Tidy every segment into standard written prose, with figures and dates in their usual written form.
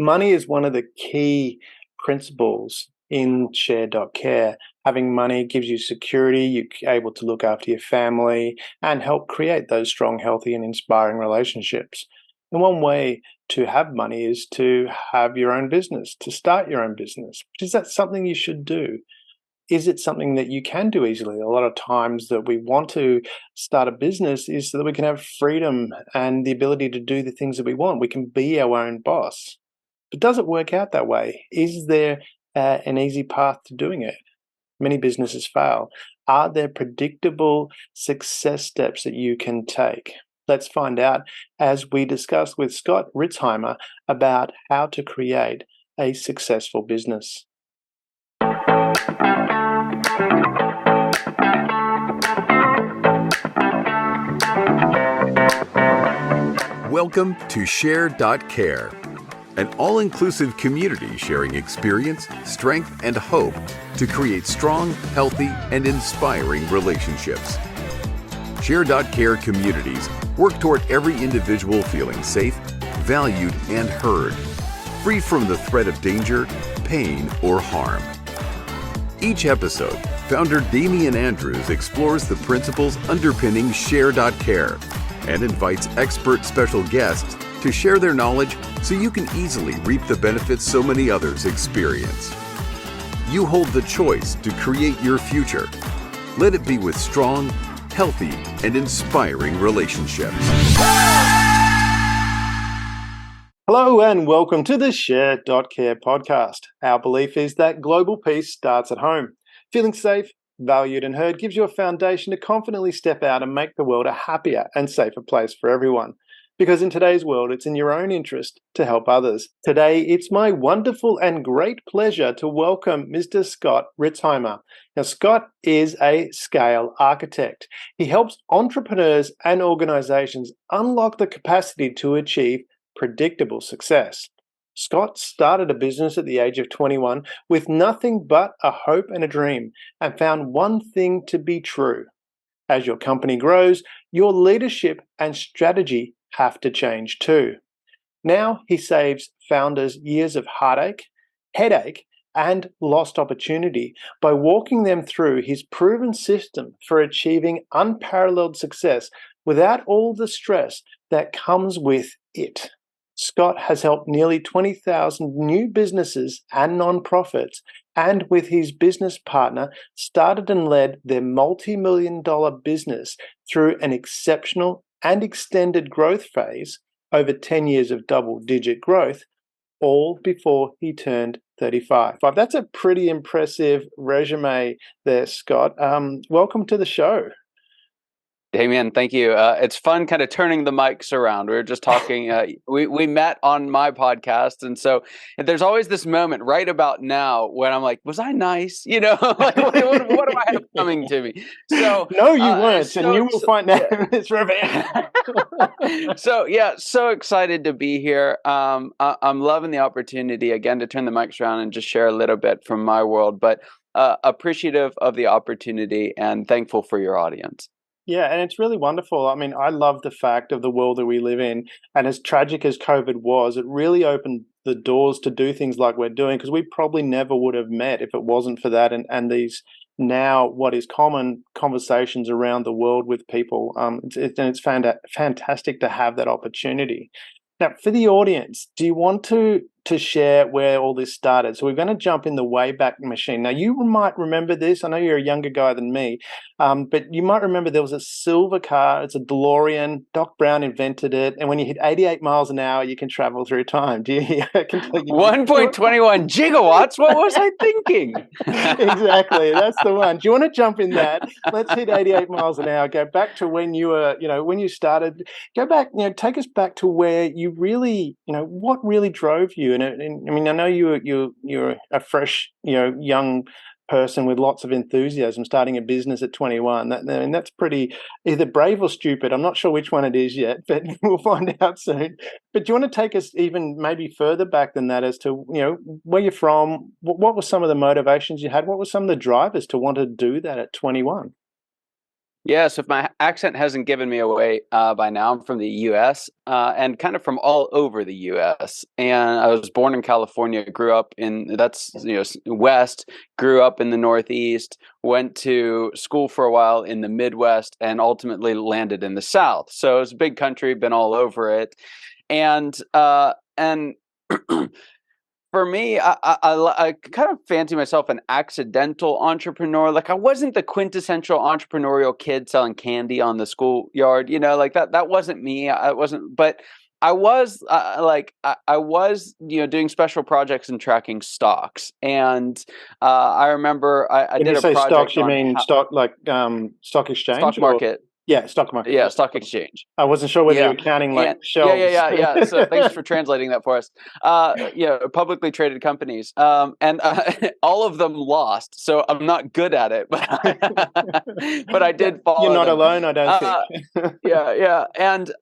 Money is one of the key principles in share.care. Having money gives you security, you're able to look after your family and help create those strong, healthy, and inspiring relationships. And one way to have money is to have your own business, to start your own business. Is that something you should do? Is it something that you can do easily? A lot of times that we want to start a business is so that we can have freedom and the ability to do the things that we want. We can be our own boss. But does it work out that way? Is there an easy path to doing it? Many businesses fail. Are there predictable success steps that you can take? Let's find out as we discuss with Scott Ritzheimer about how to create a successful business. Welcome to Share.care, an all-inclusive community sharing experience, strength, and hope to create strong, healthy, and inspiring relationships. Share.care communities work toward every individual feeling safe, valued, and heard, free from the threat of danger, pain, or harm. Each episode, founder Damian Andrews explores the principles underpinning Share.care and invites expert special guests to share their knowledge so you can easily reap the benefits so many others experience. You hold the choice to create your future. Let it be with strong, healthy, and inspiring relationships. Hello and welcome to the Share.care podcast. Our belief is that global peace starts at home. Feeling safe, valued, and heard gives you a foundation to confidently step out and make the world a happier and safer place for everyone. Because in today's world, it's in your own interest to help others. Today, it's my wonderful and great pleasure to welcome Mr. Scott Ritzheimer. Now, Scott is a scale architect. He helps entrepreneurs and organizations unlock the capacity to achieve predictable success. Scott started a business at the age of 21 with nothing but a hope and a dream, and found one thing to be true. As your company grows, your leadership and strategy have to change too. Now he saves founders years of heartache, headache, and lost opportunity by walking them through his proven system for achieving unparalleled success without all the stress that comes with it. Scott has helped nearly 20,000 new businesses and nonprofits, and with his business partner, started and led their multi-million-dollar business through an exceptional and extended growth phase over 10 years of double-digit growth, all before he turned 35. That's a pretty impressive resume there, Scott. Welcome to the show. Damian, thank you. It's fun kind of turning the mics around. We were just talking, we met on my podcast. And so there's always this moment right about now when I'm like, was I nice? You know, like, what do I have coming to me? So no, you weren't. And you will find out in this review. So excited to be here. I'm loving the opportunity again to turn the mics around and just share a little bit from my world, but appreciative of the opportunity and thankful for your audience. Yeah, and it's really wonderful. I mean, I love the fact of the world that we live in. And as tragic as COVID was, it really opened the doors to do things like we're doing, because we probably never would have met if it wasn't for that. And these now what is common conversations around the world with people. It's fantastic to have that opportunity. Now, for the audience, do you want to share where all this started? So we're going to jump in the Wayback Machine. Now, you might remember this. I know you're a younger guy than me, but you might remember there was a silver car. It's a DeLorean. Doc Brown invented it. And when you hit 88 miles an hour, you can travel through time. Do you? 1.21 gigawatts? What was I thinking? Exactly. That's the one. Do you want to jump in that? Let's hit 88 miles an hour. Go back to when you were, when you started. Go back, take us back to where you really, what really drove you. And I mean, I know you're a fresh, young person with lots of enthusiasm, starting a business at 21. That's pretty either brave or stupid. I'm not sure which one it is yet, but we'll find out soon. But do you want to take us even maybe further back than that as to, where you're from? What were some of the motivations you had? What were some of the drivers to want to do that at 21? Yeah, so if my accent hasn't given me away by now, I'm from the U.S. And kind of from all over the U.S. And I was born in California, grew up in West, grew up in the Northeast, went to school for a while in the Midwest, and ultimately landed in the South. So it's a big country, been all over it, and for me, I kind of fancy myself an accidental entrepreneur. Like I wasn't the quintessential entrepreneurial kid selling candy on the schoolyard, like that wasn't me. I wasn't, but I was I was, doing special projects and tracking stocks. And I remember I When you did a say stocks, project you on mean stock like stock exchange stock or market. yeah, stock market. Yeah, Yeah. stock exchange. I wasn't sure whether you Yeah. were counting like And shelves. yeah. So thanks for translating that for us. Publicly traded companies, and all of them lost. So I'm not good at it, but but I did You're follow not them. alone, I don't think. Yeah, and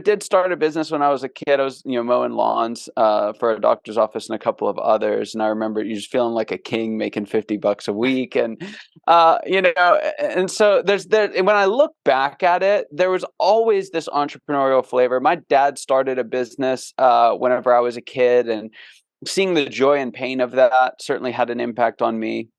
did start a business when I was a kid. I was mowing lawns for a doctor's office and a couple of others, and I remember just feeling like a king, making $50 a week, and and so when I look back at it, there was always this entrepreneurial flavor. My dad started a business whenever I was a kid, and seeing the joy and pain of that certainly had an impact on me.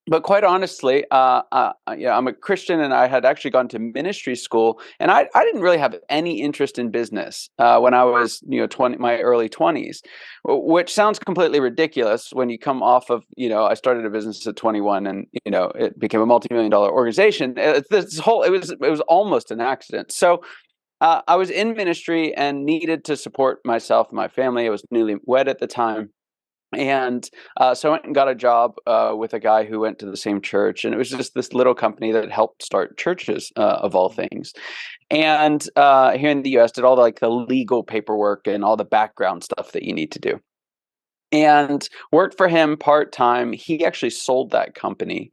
But quite honestly, I'm a Christian, and I had actually gone to ministry school, and I didn't really have any interest in business when I was my early 20s, which sounds completely ridiculous when you come off of I started a business at 21, and it became a multi-million-dollar organization. It was almost an accident. So I was in ministry and needed to support myself and my family. I was newly wed at the time. And so I went and got a job with a guy who went to the same church, and it was just this little company that helped start churches, of all things. And here in the U.S., did all the legal paperwork and all the background stuff that you need to do. And worked for him part time. He actually sold that company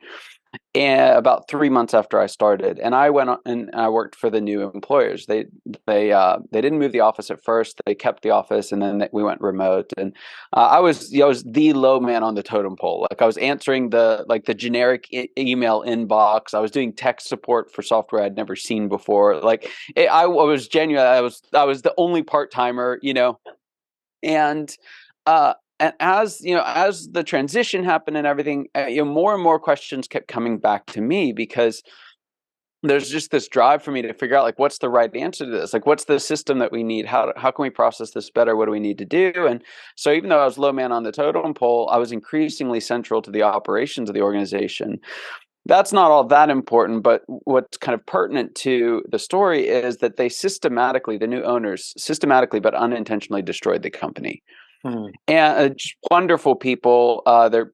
about 3 months after I started, and I went on and I worked for the new employers. They didn't move the office at first. They kept the office, and then we went remote. And I was the low man on the totem pole. Like I was answering the generic email inbox. I was doing tech support for software I'd never seen before. I was genuine. I was the only part timer, and. And as the transition happened and everything, more and more questions kept coming back to me, because there's just this drive for me to figure out what's the right answer to this, what's the system that we need, how can we process this better, what do we need to do. And so even though I was low man on the totem pole, I was increasingly central to the operations of the organization. That's not all that important, but what's kind of pertinent to the story is that the new owners systematically but unintentionally destroyed the company. Hmm. And wonderful people. They're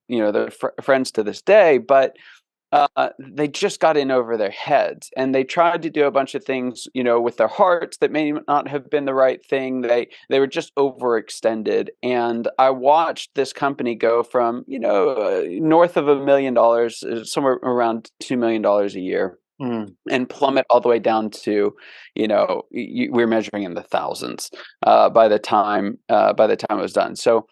friends to this day, but they just got in over their heads, and they tried to do a bunch of things, with their hearts that may not have been the right thing. They were just overextended, and I watched this company go from north of $1 million, somewhere around $2 million a year. And plummet all the way down to, we're measuring in the thousands by the time it was done. So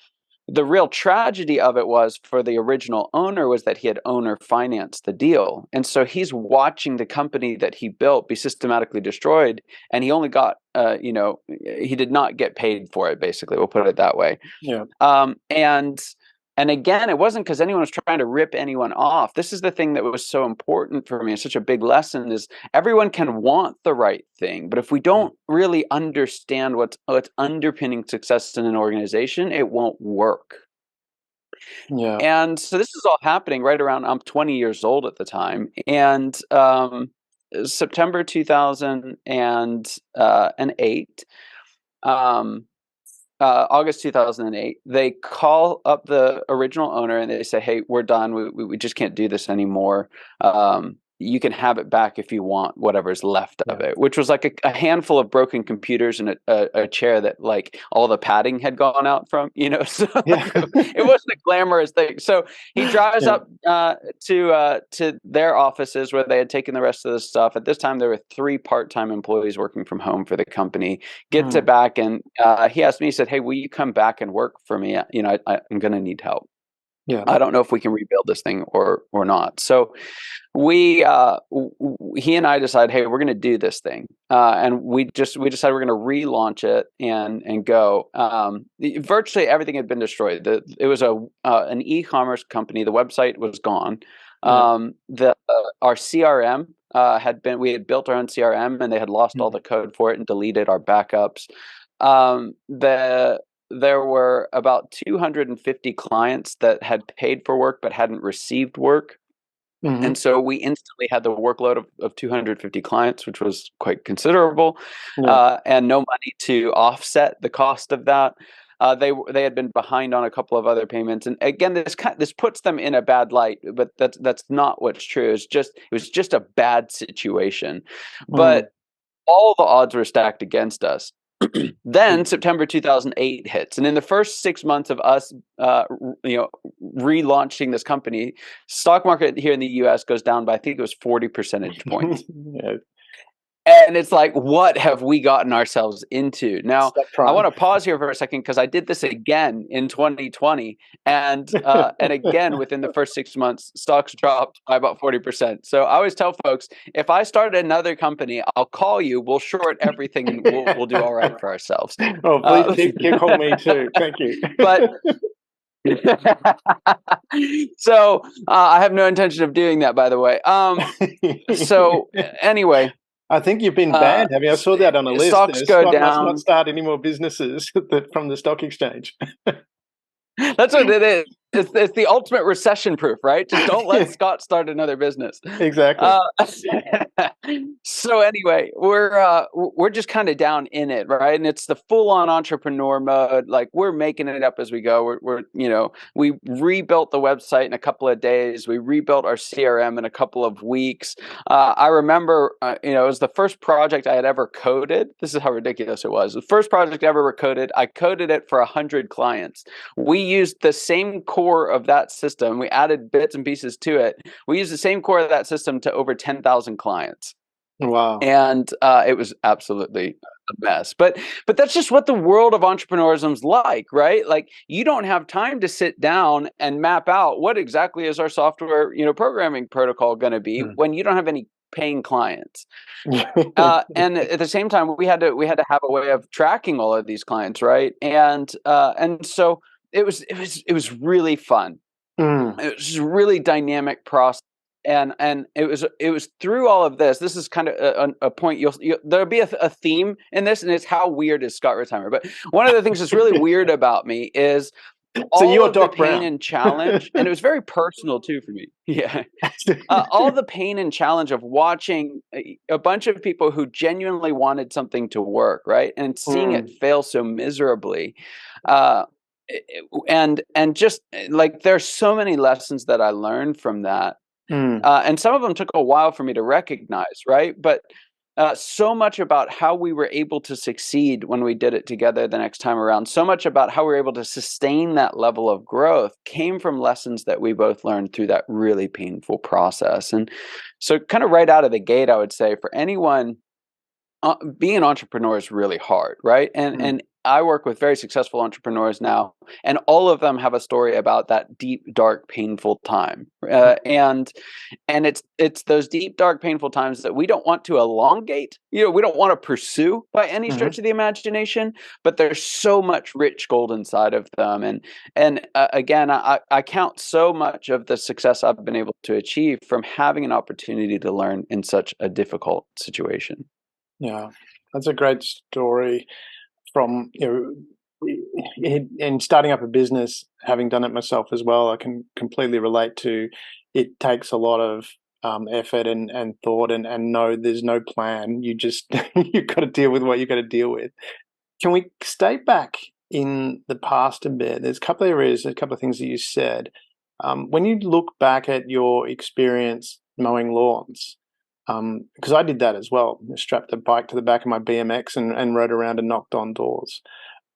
the real tragedy of it was, for the original owner, was that he had owner financed the deal, and so he's watching the company that he built be systematically destroyed, and he only got, he did not get paid for it. Basically, we'll put it that way. Yeah. And again, it wasn't because anyone was trying to rip anyone off. This is the thing that was so important for me. It's such a big lesson: is everyone can want the right thing, but if we don't really understand what's underpinning success in an organization, it won't work. Yeah. And so this is all happening right around, I'm 20 years old at the time, and September 2008. August 2008, they call up the original owner and they say, "Hey, we're done. We just can't do this anymore. You can have it back if you want whatever's left of it," which was like a handful of broken computers and a chair that all the padding had gone out from, so it wasn't a glamorous thing. So he drives up to their offices where they had taken the rest of the stuff. At this time, there were 3 part-time employees working from home for the company. Gets it back, and he asked me, he said, "Hey, will you come back and work for me? I'm going to need help." Yeah. I don't know if we can rebuild this thing or not. So he and I decided, hey, we're going to do this thing, and we decided we're going to relaunch it and go. Virtually everything had been destroyed. It was an e-commerce company. The website was gone. Yeah. Our CRM we had built our own CRM, and they had lost all the code for it and deleted our backups. There were about 250 clients that had paid for work but hadn't received work. Mm-hmm. And so we instantly had the workload of 250 clients, which was quite considerable, and no money to offset the cost of that. They had been behind on a couple of other payments, and again, this puts them in a bad light. But that's not what's true. It was just a bad situation, but all the odds were stacked against us. Then September 2008 hits, and in the first 6 months of us, relaunching this company, stock market here in the U.S. goes down by, I think it was 40 percentage points. Yeah. And it's like, what have we gotten ourselves into? Now, I want to pause here for a second because I did this again in 2020, and again within the first 6 months, stocks dropped by about 40%. So I always tell folks, if I start another company, I'll call you. We'll short everything, and we'll do all right for ourselves. Oh, please call me too. Thank you. But so I have no intention of doing that, by the way. So anyway. I think you've been banned. I saw that on a list. Stocks go Scott down. Must not start any more businesses from the stock exchange. That's what it is. It's the ultimate recession proof, right? Just don't let Scott start another business. Exactly. So anyway, we're just kind of down in it, right? And it's the full-on entrepreneur mode. Like, we're making it up as we go. We rebuilt the website in a couple of days. We rebuilt our CRM in a couple of weeks. I remember, it was the first project I had ever coded. This is how ridiculous it was. The first project I ever coded. I coded it for 100 clients. We used the same core of that system. We added bits and pieces to it. We used the same core of that system to over 10,000 clients. Wow. And it was absolutely a mess. But that's just what the world of entrepreneurism's like, right? Like, you don't have time to sit down and map out what exactly is our software, programming protocol going to be when you don't have any paying clients. And at the same time, we had to have a way of tracking all of these clients, right? And so it was really fun. It was a really dynamic process, and it was through all of this. This is kind of a point. There'll be a theme in this, and it's how weird is Scott Ritzheimer. But one of the things that's really weird about me is all of the pain and challenge, and it was very personal too for me. Yeah, all the pain and challenge of watching a bunch of people who genuinely wanted something to work, right, and seeing it fail so miserably. And just like, there's so many lessons that I learned from that, and some of them took a while for me to recognize, right? But so much about how we were able to succeed when we did it together the next time around, so much about how we were able to sustain that level of growth came from lessons that we both learned through that really painful process. And so, kind of right out of the gate, I would say for anyone, being an entrepreneur is really hard, right? And I work with very successful entrepreneurs now, and all of them have a story about that deep, dark, painful time. And it's those deep, dark, painful times that we don't want to elongate. We don't want to pursue by any stretch of the imagination. But there's so much rich gold inside of them. And again, I count so much of the success I've been able to achieve from having an opportunity to learn in such a difficult situation. Yeah, that's a great story. From in starting up a business, having done it myself as well, I can completely relate to. It takes a lot of effort and thought, and no, there's no plan. You just you've got to deal with what you've got to deal with. Can we stay back in the past a bit? There's a couple of areas, a couple of things that you said. When you look back at your experience mowing lawns, because I did that as well. I strapped a bike to the back of my BMX and rode around and knocked on doors.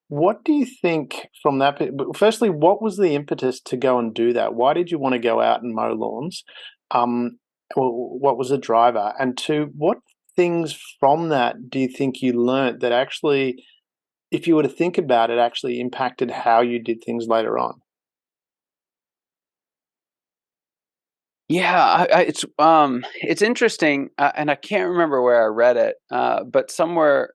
What do you think from that? Firstly, what was the impetus to go and do that? Why did you want to go out and mow lawns? What was the driver? And two, what things from that do you think you learnt that actually, if you were to think about it, actually impacted how you did things later on? Yeah, it's interesting, and I can't remember where I read it, but somewhere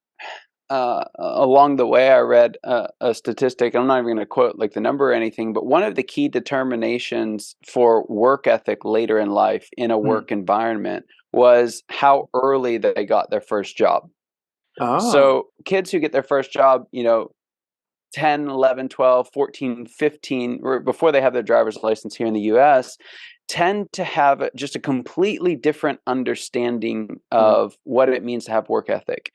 along the way, I read a statistic. I'm not even going to quote like the number or anything, but one of the key determinations for work ethic later in life in a Mm. work environment was how early they got their first job. Ah. So kids who get their first job, 10, 11, 12, 14, 15, or before they have their driver's license here in the US, tend to have just a completely different understanding Mm. of what it means to have work ethic.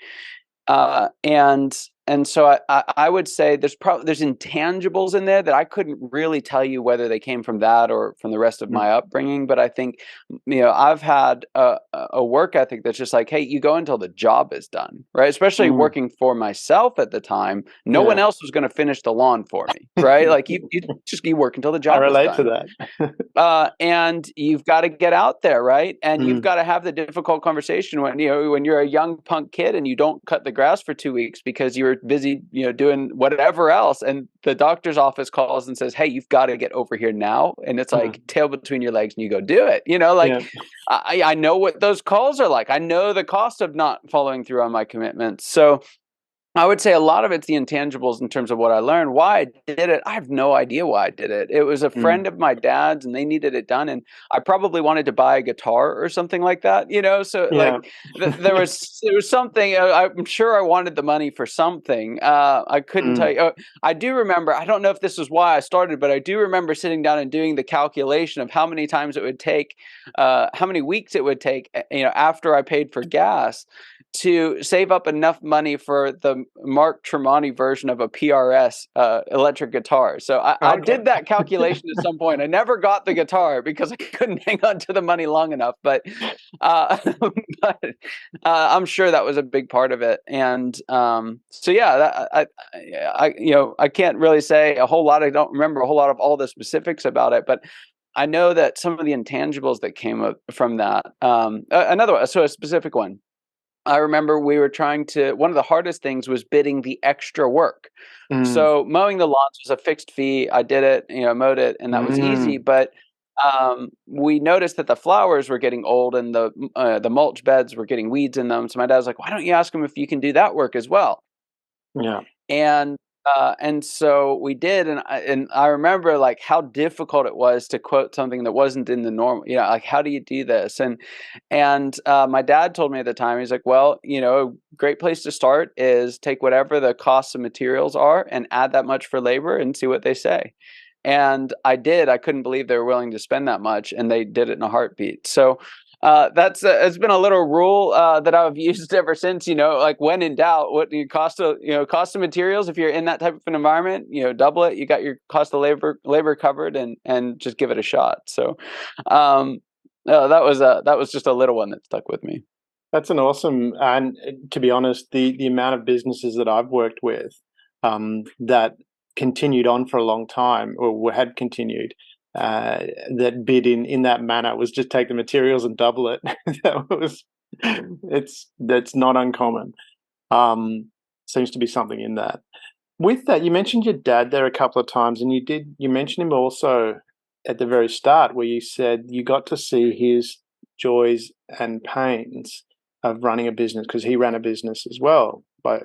And so I would say there's intangibles in there that I couldn't really tell you whether they came from that or from the rest of Mm. my upbringing. But I think, I've had a work ethic that's just like, hey, you go until the job is done, right? Especially Mm. working for myself at the time, no one Yeah. else was going to finish the lawn for me, right? Like you work until the I job is relate to done. that. And you've got to get out there, right? And you've Mm. got to have the difficult conversation when you're a young punk kid and you don't cut the grass for 2 weeks because you're busy, doing whatever else, and the doctor's office calls and says, "Hey, you've got to get over here now," and it's like Mm. tail between your legs, and you go do it. Like Yeah. I know what those calls are like. I know the cost of not following through on my commitments. So I would say a lot of it's the intangibles in terms of what I learned. Why I did it, I have no idea why I did it. It was a Mm. friend of my dad's, and they needed it done, and I probably wanted to buy a guitar or something like that. So Yeah. like there was something. I'm sure I wanted the money for something. I couldn't tell Mm. you. I do remember. I don't know if this was why I started, but I do remember sitting down and doing the calculation of how many times it would take, how many weeks it would take, after I paid for gas, to save up enough money for the Mark Tremonti version of a PRS electric guitar. So I Okay. did that calculation at some point. I never got the guitar because I couldn't hang on to the money long enough. But, uh, but I'm sure that was a big part of it. And so yeah, I can't really say a whole lot. I don't remember a whole lot of all the specifics about it, but I know that some of the intangibles that came up from that. Another one, so a specific one. I remember we were one of the hardest things was bidding the extra work. Mm. So mowing the lawns was a fixed fee. I did it, mowed it, and that was easy. Mm. But we noticed that the flowers were getting old and the mulch beds were getting weeds in them. So my dad was like, "Why don't you ask him if you can do that work as well?" Yeah. And so we did, and I remember like how difficult it was to quote something that wasn't in the normal, like how do you do this? And my dad told me at the time, he's like, well, a great place to start is take whatever the costs of materials are and add that much for labor and see what they say. And I did. I couldn't believe they were willing to spend that much, and they did it in a heartbeat. So that's it's been a little rule that I've used ever since. Like when in doubt, what you cost of materials. If you're in that type of an environment, double it. You got your cost of labor covered, and just give it a shot. So that was just a little one that stuck with me. That's an awesome, and to be honest, the amount of businesses that I've worked with that continued on for a long time, or had continued, that bid in that manner was just take the materials and double it. That was, that's not uncommon. Seems to be something in that. With that, you mentioned your dad there a couple of times, and you mentioned him also at the very start, where you said you got to see his joys and pains of running a business, because he ran a business as well,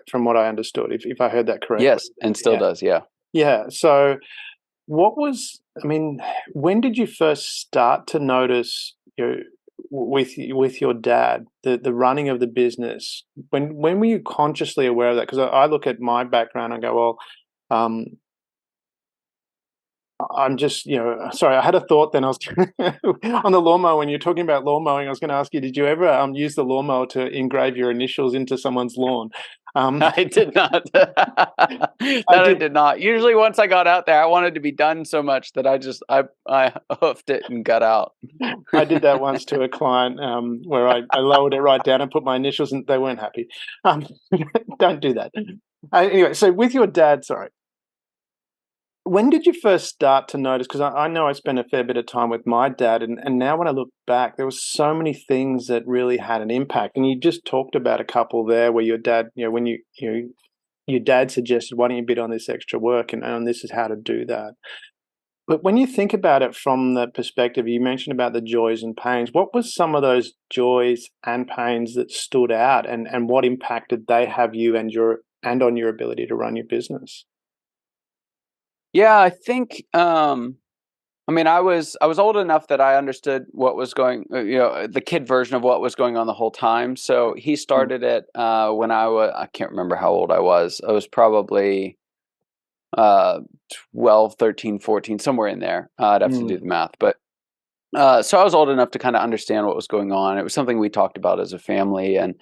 from what I understood, if I heard that correctly. Yes, and still Yeah. does. Yeah. Yeah. So I mean, when did you first start to notice, with your dad, the running of the business? When were you consciously aware of that? Because I look at my background and go, well, um, I'm just, sorry, I had a thought then. I was on the lawnmower, when you're talking about lawn mowing, I was going to ask you, did you ever use the lawnmower to engrave your initials into someone's lawn? I did not. That I I did. did not. Usually, once I got out there, I wanted to be done so much that I hoofed it and got out. I did that once to a client, where I lowered it right down and put my initials, and they weren't happy. Um, don't do that. Anyway, so with your dad, sorry, when did you first start to notice? Because I know I spent a fair bit of time with my dad, and now when I look back, there were so many things that really had an impact. And you just talked about a couple there where your dad, when your dad suggested, why don't you bid on this extra work, and this is how to do that. But when you think about it from the perspective, you mentioned about the joys and pains. What was some of those joys and pains that stood out, and what impact did they have you and on your ability to run your business? Yeah, I think I mean, I was old enough that I understood what was going, the kid version of what was going on the whole time. So he Mm. started it when I can't remember how old I was. I was probably uh 12, 13, 14, somewhere in there. I'd have to do Mm. the math, but so I was old enough to kind of understand what was going on. It was something we talked about as a family, and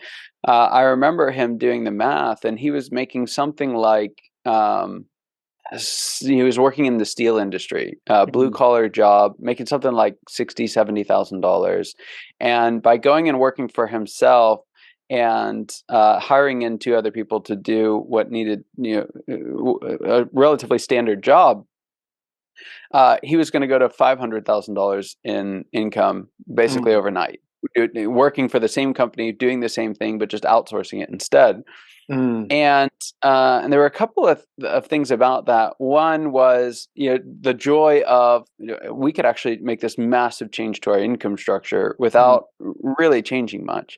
I remember him doing the math, and he was making something like he was working in the steel industry, blue Mm. collar job, making something like 60, $70,000, and by going and working for himself and hiring in two other people to do what needed, a relatively standard job, he was going to go to $500,000 in income basically Mm. overnight, working for the same company, doing the same thing, but just outsourcing it instead. Mm. And there were a couple of things about that. One was, the joy of, we could actually make this massive change to our income structure Mm. without really changing much.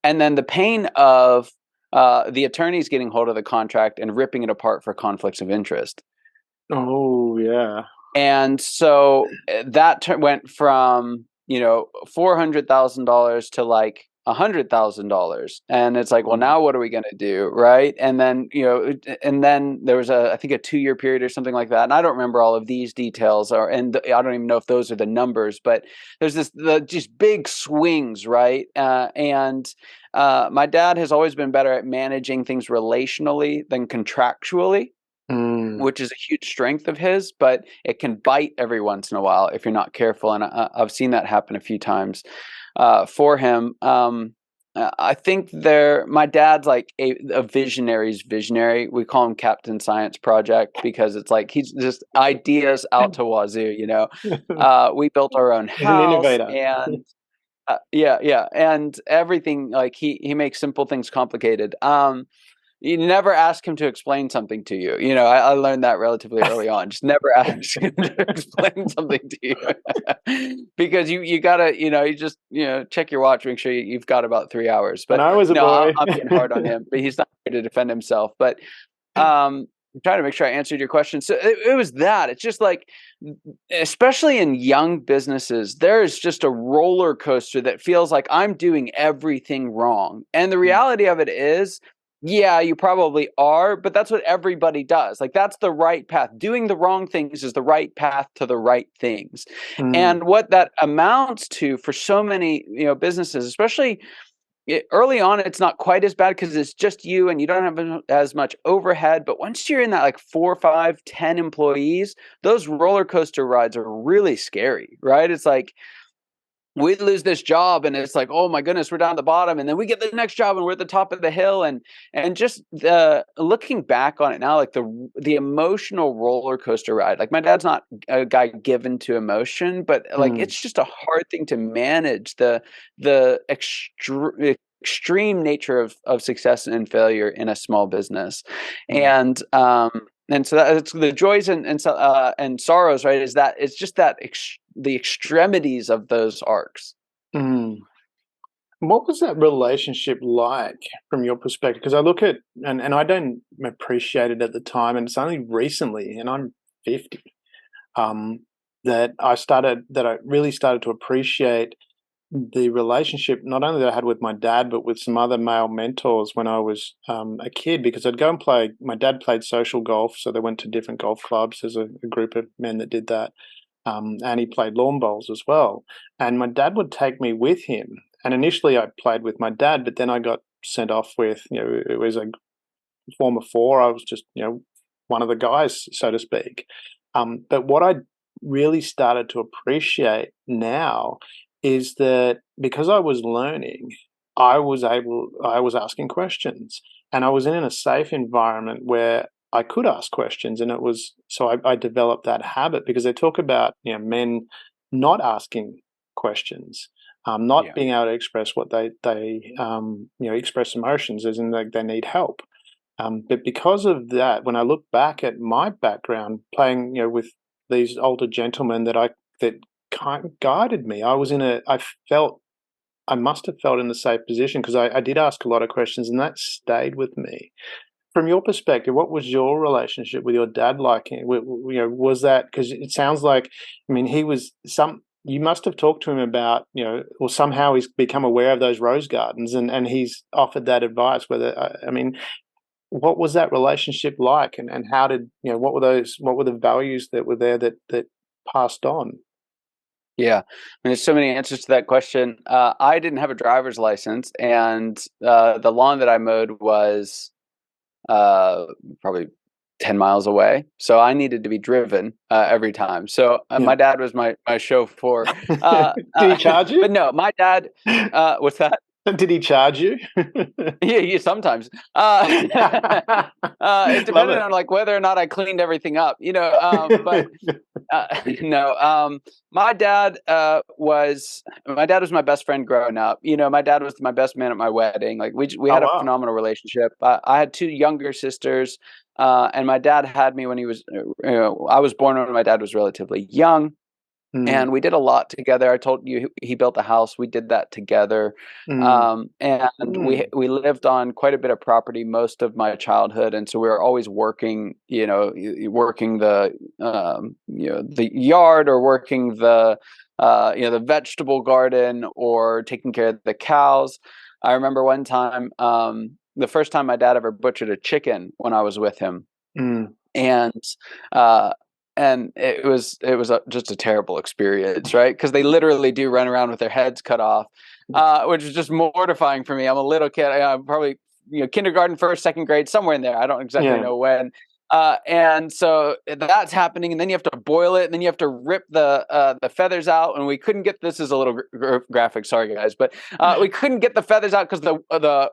And then the pain of the attorneys getting hold of the contract and ripping it apart for conflicts of interest. Oh, yeah. And so that went from, $400,000 to like $100,000, and it's like, well, Mm. now what are we going to do, right? And then and then there was I think a 2-year period or something like that, and I don't remember all of these details, I don't even know if those are the numbers, but there's just big swings, right? And my dad has always been better at managing things relationally than contractually, Mm. which is a huge strength of his, but it can bite every once in a while if you're not careful. And I've seen that happen a few times for him. I think my dad's like a visionary's visionary. We call him Captain Science Project because it's like he's just ideas out to wazoo. We built our own He's an house, innovator. and yeah, yeah, and everything, like he makes simple things complicated. You never ask him to explain something to you. I learned that relatively early on. Just never ask him to explain something to you, because you gotta, you just check your watch, make sure you've got about 3 hours. When But I was a no, boy. I'm being hard on him, but he's not here to defend himself. But I'm trying to make sure I answered your question. So it was that. It's just like, especially in young businesses, there is just a roller coaster that feels like I'm doing everything wrong. And the reality of it is, yeah, you probably are, but that's what everybody does. Like, that's the right path. Doing the wrong things is the right path to the right things. Mm. And what that amounts to for so many, businesses, especially early on, it's not quite as bad because it's just you and you don't have as much overhead. But once you're in that like 4, 5, 10 employees, those roller coaster rides are really scary, right? It's like we lose this job and it's like, oh my goodness, we're down at the bottom, and then we get the next job and we're at the top of the hill, and just looking back on it now, like the emotional roller coaster ride. Like, my dad's not a guy given to emotion, but like Mm. it's just a hard thing to manage, the extreme nature of success and failure in a small business. Mm. And so that's the joys and sorrows, right? Is that it's just that the extremities of those arcs. Mm. What was that relationship like from your perspective? Because I look at and I don't appreciate it at the time, and it's only recently, and I'm 50, um, that I really started to appreciate the relationship not only that I had with my dad, but with some other male mentors when I was a kid. Because I'd go and play. My dad played social golf, so they went to different golf clubs. There's a group of men that did that, and he played lawn bowls as well. And my dad would take me with him. And initially, I played with my dad, but then I got sent off with, it was a form of four. I was just, one of the guys, so to speak. But what I really started to appreciate now is that because I was learning, I was asking questions, and I was in a safe environment where I could ask questions, and it was so I developed that habit because they talk about men not asking questions, not Yeah. being able to express what express emotions, as in like they need help. But because of that, when I look back at my background playing, with these older gentlemen that kind of guided me. I must have felt in the safe position because I did ask a lot of questions, and that stayed with me. From your perspective, what was your relationship with your dad like? Was that, because it sounds like, I mean, you must have talked to him about, or somehow he's become aware of those rose gardens, and he's offered that advice. I mean, what was that relationship like, and how did, what were the values that were there that passed on? Yeah, I mean, there's so many answers to that question. I didn't have a driver's license, and the lawn that I mowed was probably 10 miles away. So I needed to be driven every time. So Yeah. my dad was my chauffeur. Did he charge you? But no, my dad, what's that? Did he charge you? Yeah, sometimes. It Love depended it. on like whether or not I cleaned everything up, but no, my dad was my best friend growing up. My dad was my best man at my wedding. Like we Oh, had a wow. phenomenal relationship. I had two younger sisters, and my dad had me when he was. I was born when my dad was relatively young. Mm, And we did a lot together. I told you he built a house. We did that together, mm, and mm, we lived on quite a bit of property most of my childhood, and so we were always working. Working the yard, or working the vegetable garden, or taking care of the cows. I remember one time, the first time my dad ever butchered a chicken when I was with him, mm. and uh, just a terrible experience, right? Because they literally do run around with their heads cut off, which is just mortifying for me. I'm a little kid. I'm probably kindergarten, first, second grade, somewhere in there. I don't exactly Yeah. know when. And so that's happening, and then you have to boil it, and then you have to rip the feathers out. And we couldn't get this is a little graphic, sorry guys, but we couldn't get the feathers out because the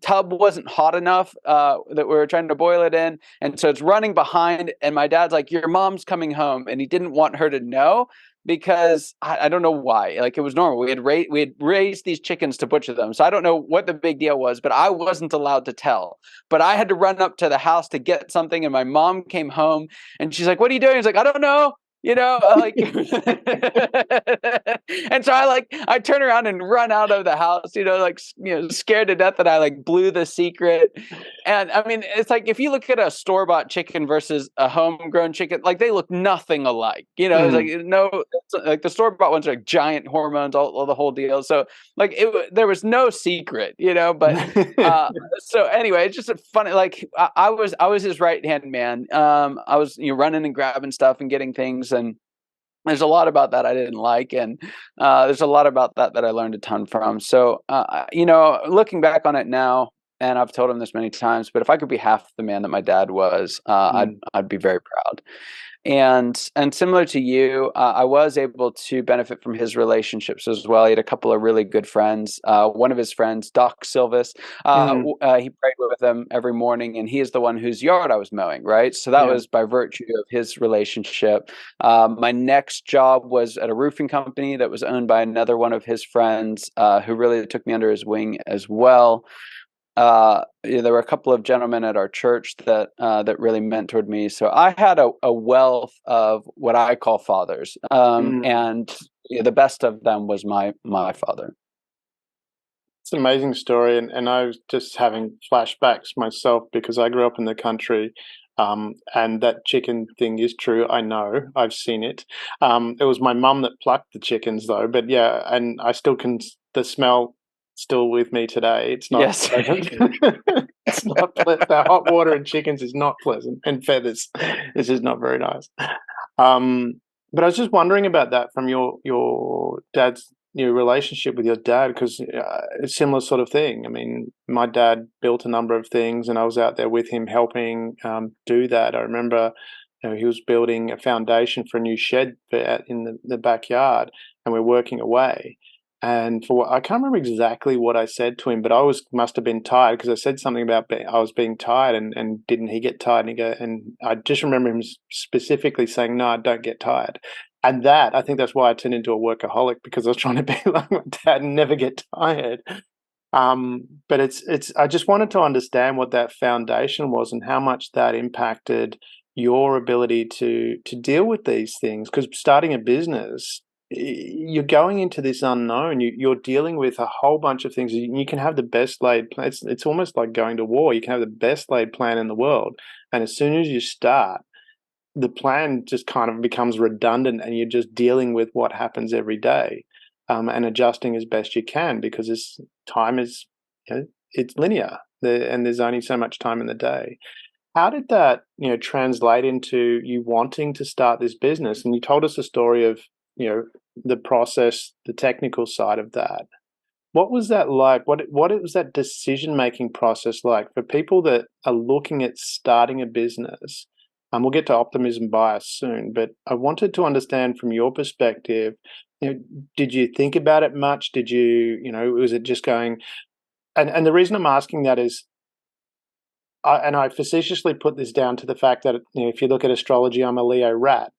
tub wasn't hot enough that we were trying to boil it in, and so it's running behind. And my dad's like, "Your mom's coming home," and he didn't want her to know because I don't know why. Like, it was normal. We had raised these chickens to butcher them, so I don't know what the big deal was, but I wasn't allowed to tell. But I had to run up to the house to get something, and my mom came home, and she's like, "What are you doing?" I was like, "I don't know." Like, and so I turn around and run out of the house, scared to death that I like blew the secret. And I mean, it's like if you look at a store-bought chicken versus a homegrown chicken, like they look nothing alike. It's like Mm. like the store-bought ones are like giant hormones, all the whole deal. So like there was no secret, But so anyway, it's just a funny. Like I was his right-hand man. I was running and grabbing stuff and getting things, and there's a lot about that I didn't like, and there's a lot about that I learned a ton from. So looking back on it now, and I've told him this many times, but if I could be half the man that my dad was, Mm. I'd be very proud. And similar to you, I was able to benefit from his relationships as well. He had a couple of really good friends. One of his friends, Doc Silvis, Mm. he prayed with them every morning, and he is the one whose yard I was mowing, right? So that Yeah. was by virtue of his relationship. My next job was at a roofing company that was owned by another one of his friends, who really took me under his wing as well. There were a couple of gentlemen at our church that really mentored me. So I had a wealth of what I call fathers, Mm. and the best of them was my father. It's an amazing story, and I was just having flashbacks myself because I grew up in the country, and that chicken thing is true. I know, I've seen it. It was my mum that plucked the chickens, though. But yeah, and I still can. The smell still with me today. It's not Yes. pleasant. It's not pleasant. The hot water and chickens is not pleasant, and feathers. This is not very nice. But I was just wondering about that from your dad's relationship with your dad, because a similar sort of thing. I mean, my dad built a number of things, and I was out there with him helping do that. I remember, he was building a foundation for a new shed in the backyard, and we're working away. And I can't remember exactly what I said to him, but must have been tired because I said something about I was being tired, and didn't he get tired? And I just remember him specifically saying, "No, I don't get tired." And I think that's why I turned into a workaholic, because I was trying to be like my dad and never get tired. But I just wanted to understand what that foundation was and how much that impacted your ability to deal with these things? Because starting a business, you're going into this unknown. You're dealing with a whole bunch of things. You can have the best laid plan. It's almost like going to war. You can have the best laid plan in the world, and as soon as you start, the plan just kind of becomes redundant, and you're just dealing with what happens every day, and adjusting as best you can, because this time is, it's linear, and there's only so much time in the day. How did that, translate into you wanting to start this business? And you told us a story of, the process, the technical side of that. What was that like? What was that decision-making process like for people that are looking at starting a business? We'll get to optimism bias soon, but I wanted to understand from your perspective, did you think about it much? Did you, was it just going, and the reason I'm asking that is, I facetiously put this down to the fact that, if you look at astrology, I'm a Leo rat.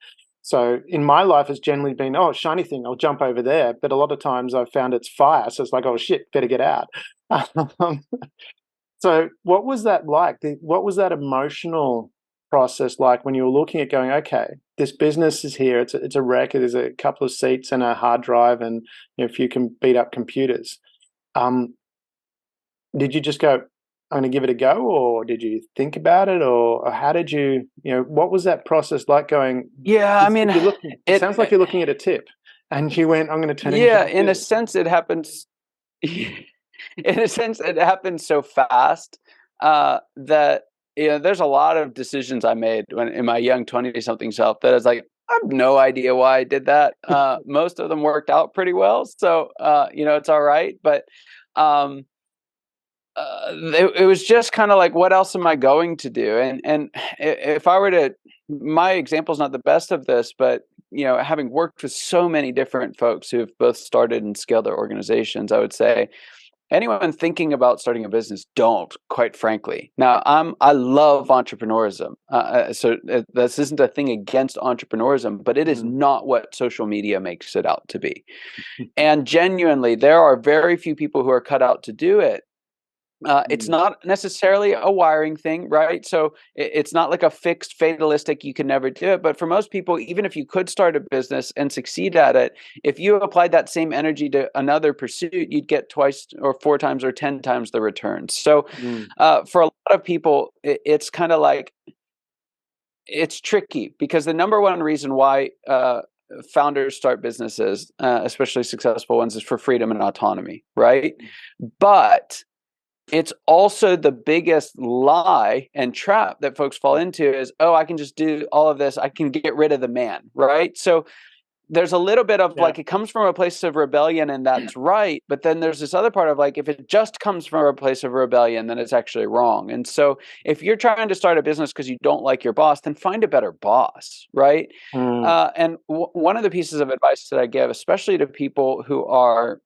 So in my life, it's generally been, oh, shiny thing, I'll jump over there. But a lot of times I've found it's fire. So it's like, oh, shit, better get out. So what was that like? What was that emotional process like when you were looking at going, okay, this business is here. It's a wreck. There's a couple of seats and a hard drive and a few beat up computers. Did you just go, I'm going to give it a go, or did you think about it, or how did you, what was that process like going? Yeah, I mean, it sounds like you're looking at a tip, and you went, I'm going to turn it into yeah, in a sense, it happens. In a sense, it happened so fast that there's a lot of decisions I made when in my young 20-something self that I was like, I have no idea why I did that. Most of them worked out pretty well, so it's all right. But it was just kind of like, what else am I going to do? And if I were to, my example is not the best of this, but having worked with so many different folks who have both started and scaled their organizations, I would say anyone thinking about starting a business, don't, quite frankly. Now, I love entrepreneurism. So this isn't a thing against entrepreneurism, but it is not what social media makes it out to be. And genuinely, there are very few people who are cut out to do it. It's not necessarily a wiring thing, right? So it's not like a fixed fatalistic, you can never do it. But for most people, even if you could start a business and succeed at it, if you applied that same energy to another pursuit, you'd get twice or 4 times or 10 times the returns. So for a lot of people, it's kind of like, it's tricky, because the number one reason why founders start businesses, especially successful ones, is for freedom and autonomy, right? But it's also the biggest lie and trap that folks fall into is, oh, I can just do all of this. I can get rid of the man, right? So there's a little bit of like, it comes from a place of rebellion, and that's right. But then there's this other part of like, if it just comes from a place of rebellion, then it's actually wrong. And so if you're trying to start a business because you don't like your boss, then find a better boss, right? And one of the pieces of advice that I give, especially to people who are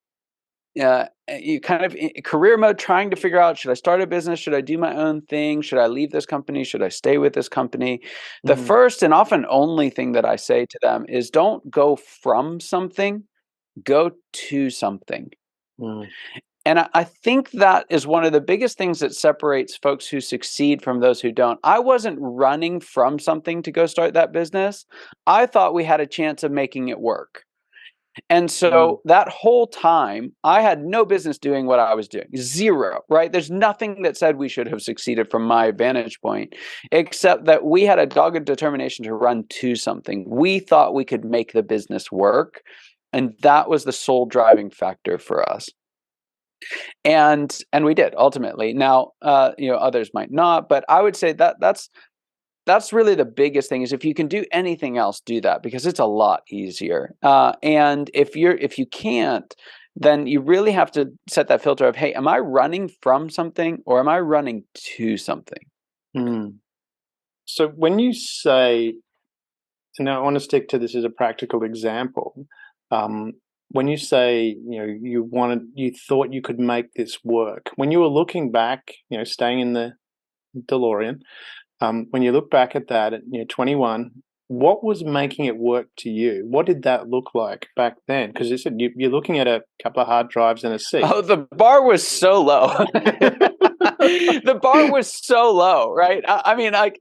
you kind of in career mode, trying to figure out, should I start a business? Should I do my own thing? Should I leave this company? Should I stay with this company? The first and often only thing that I say to them is, don't go from something, go to something. And I think that is one of the biggest things that separates folks who succeed from those who don't. I wasn't running from something to go start that business. I thought we had a chance of making it work. And so that whole time, I had no business doing what I was doing. Zero, right? There's nothing that said we should have succeeded from my vantage point, except that we had a dogged determination to run to something. We thought we could make the business work, and that was the sole driving factor for us. And we did, ultimately. Now, others might not, but I would say that's really the biggest thing, is if you can do anything else, do that, because it's a lot easier. And if you can't, then you really have to set that filter of, hey, am I running from something, or am I running to something? So when you say, and I want to stick to this as a practical example, when you say, you thought you could make this work, when you were looking back, staying in the DeLorean, when you look back at that at 21, what was making it work to you? What did that look like back then? Because you said you're looking at a couple of hard drives and a seat. Oh, the bar was so low. The bar was so low, right? I mean, like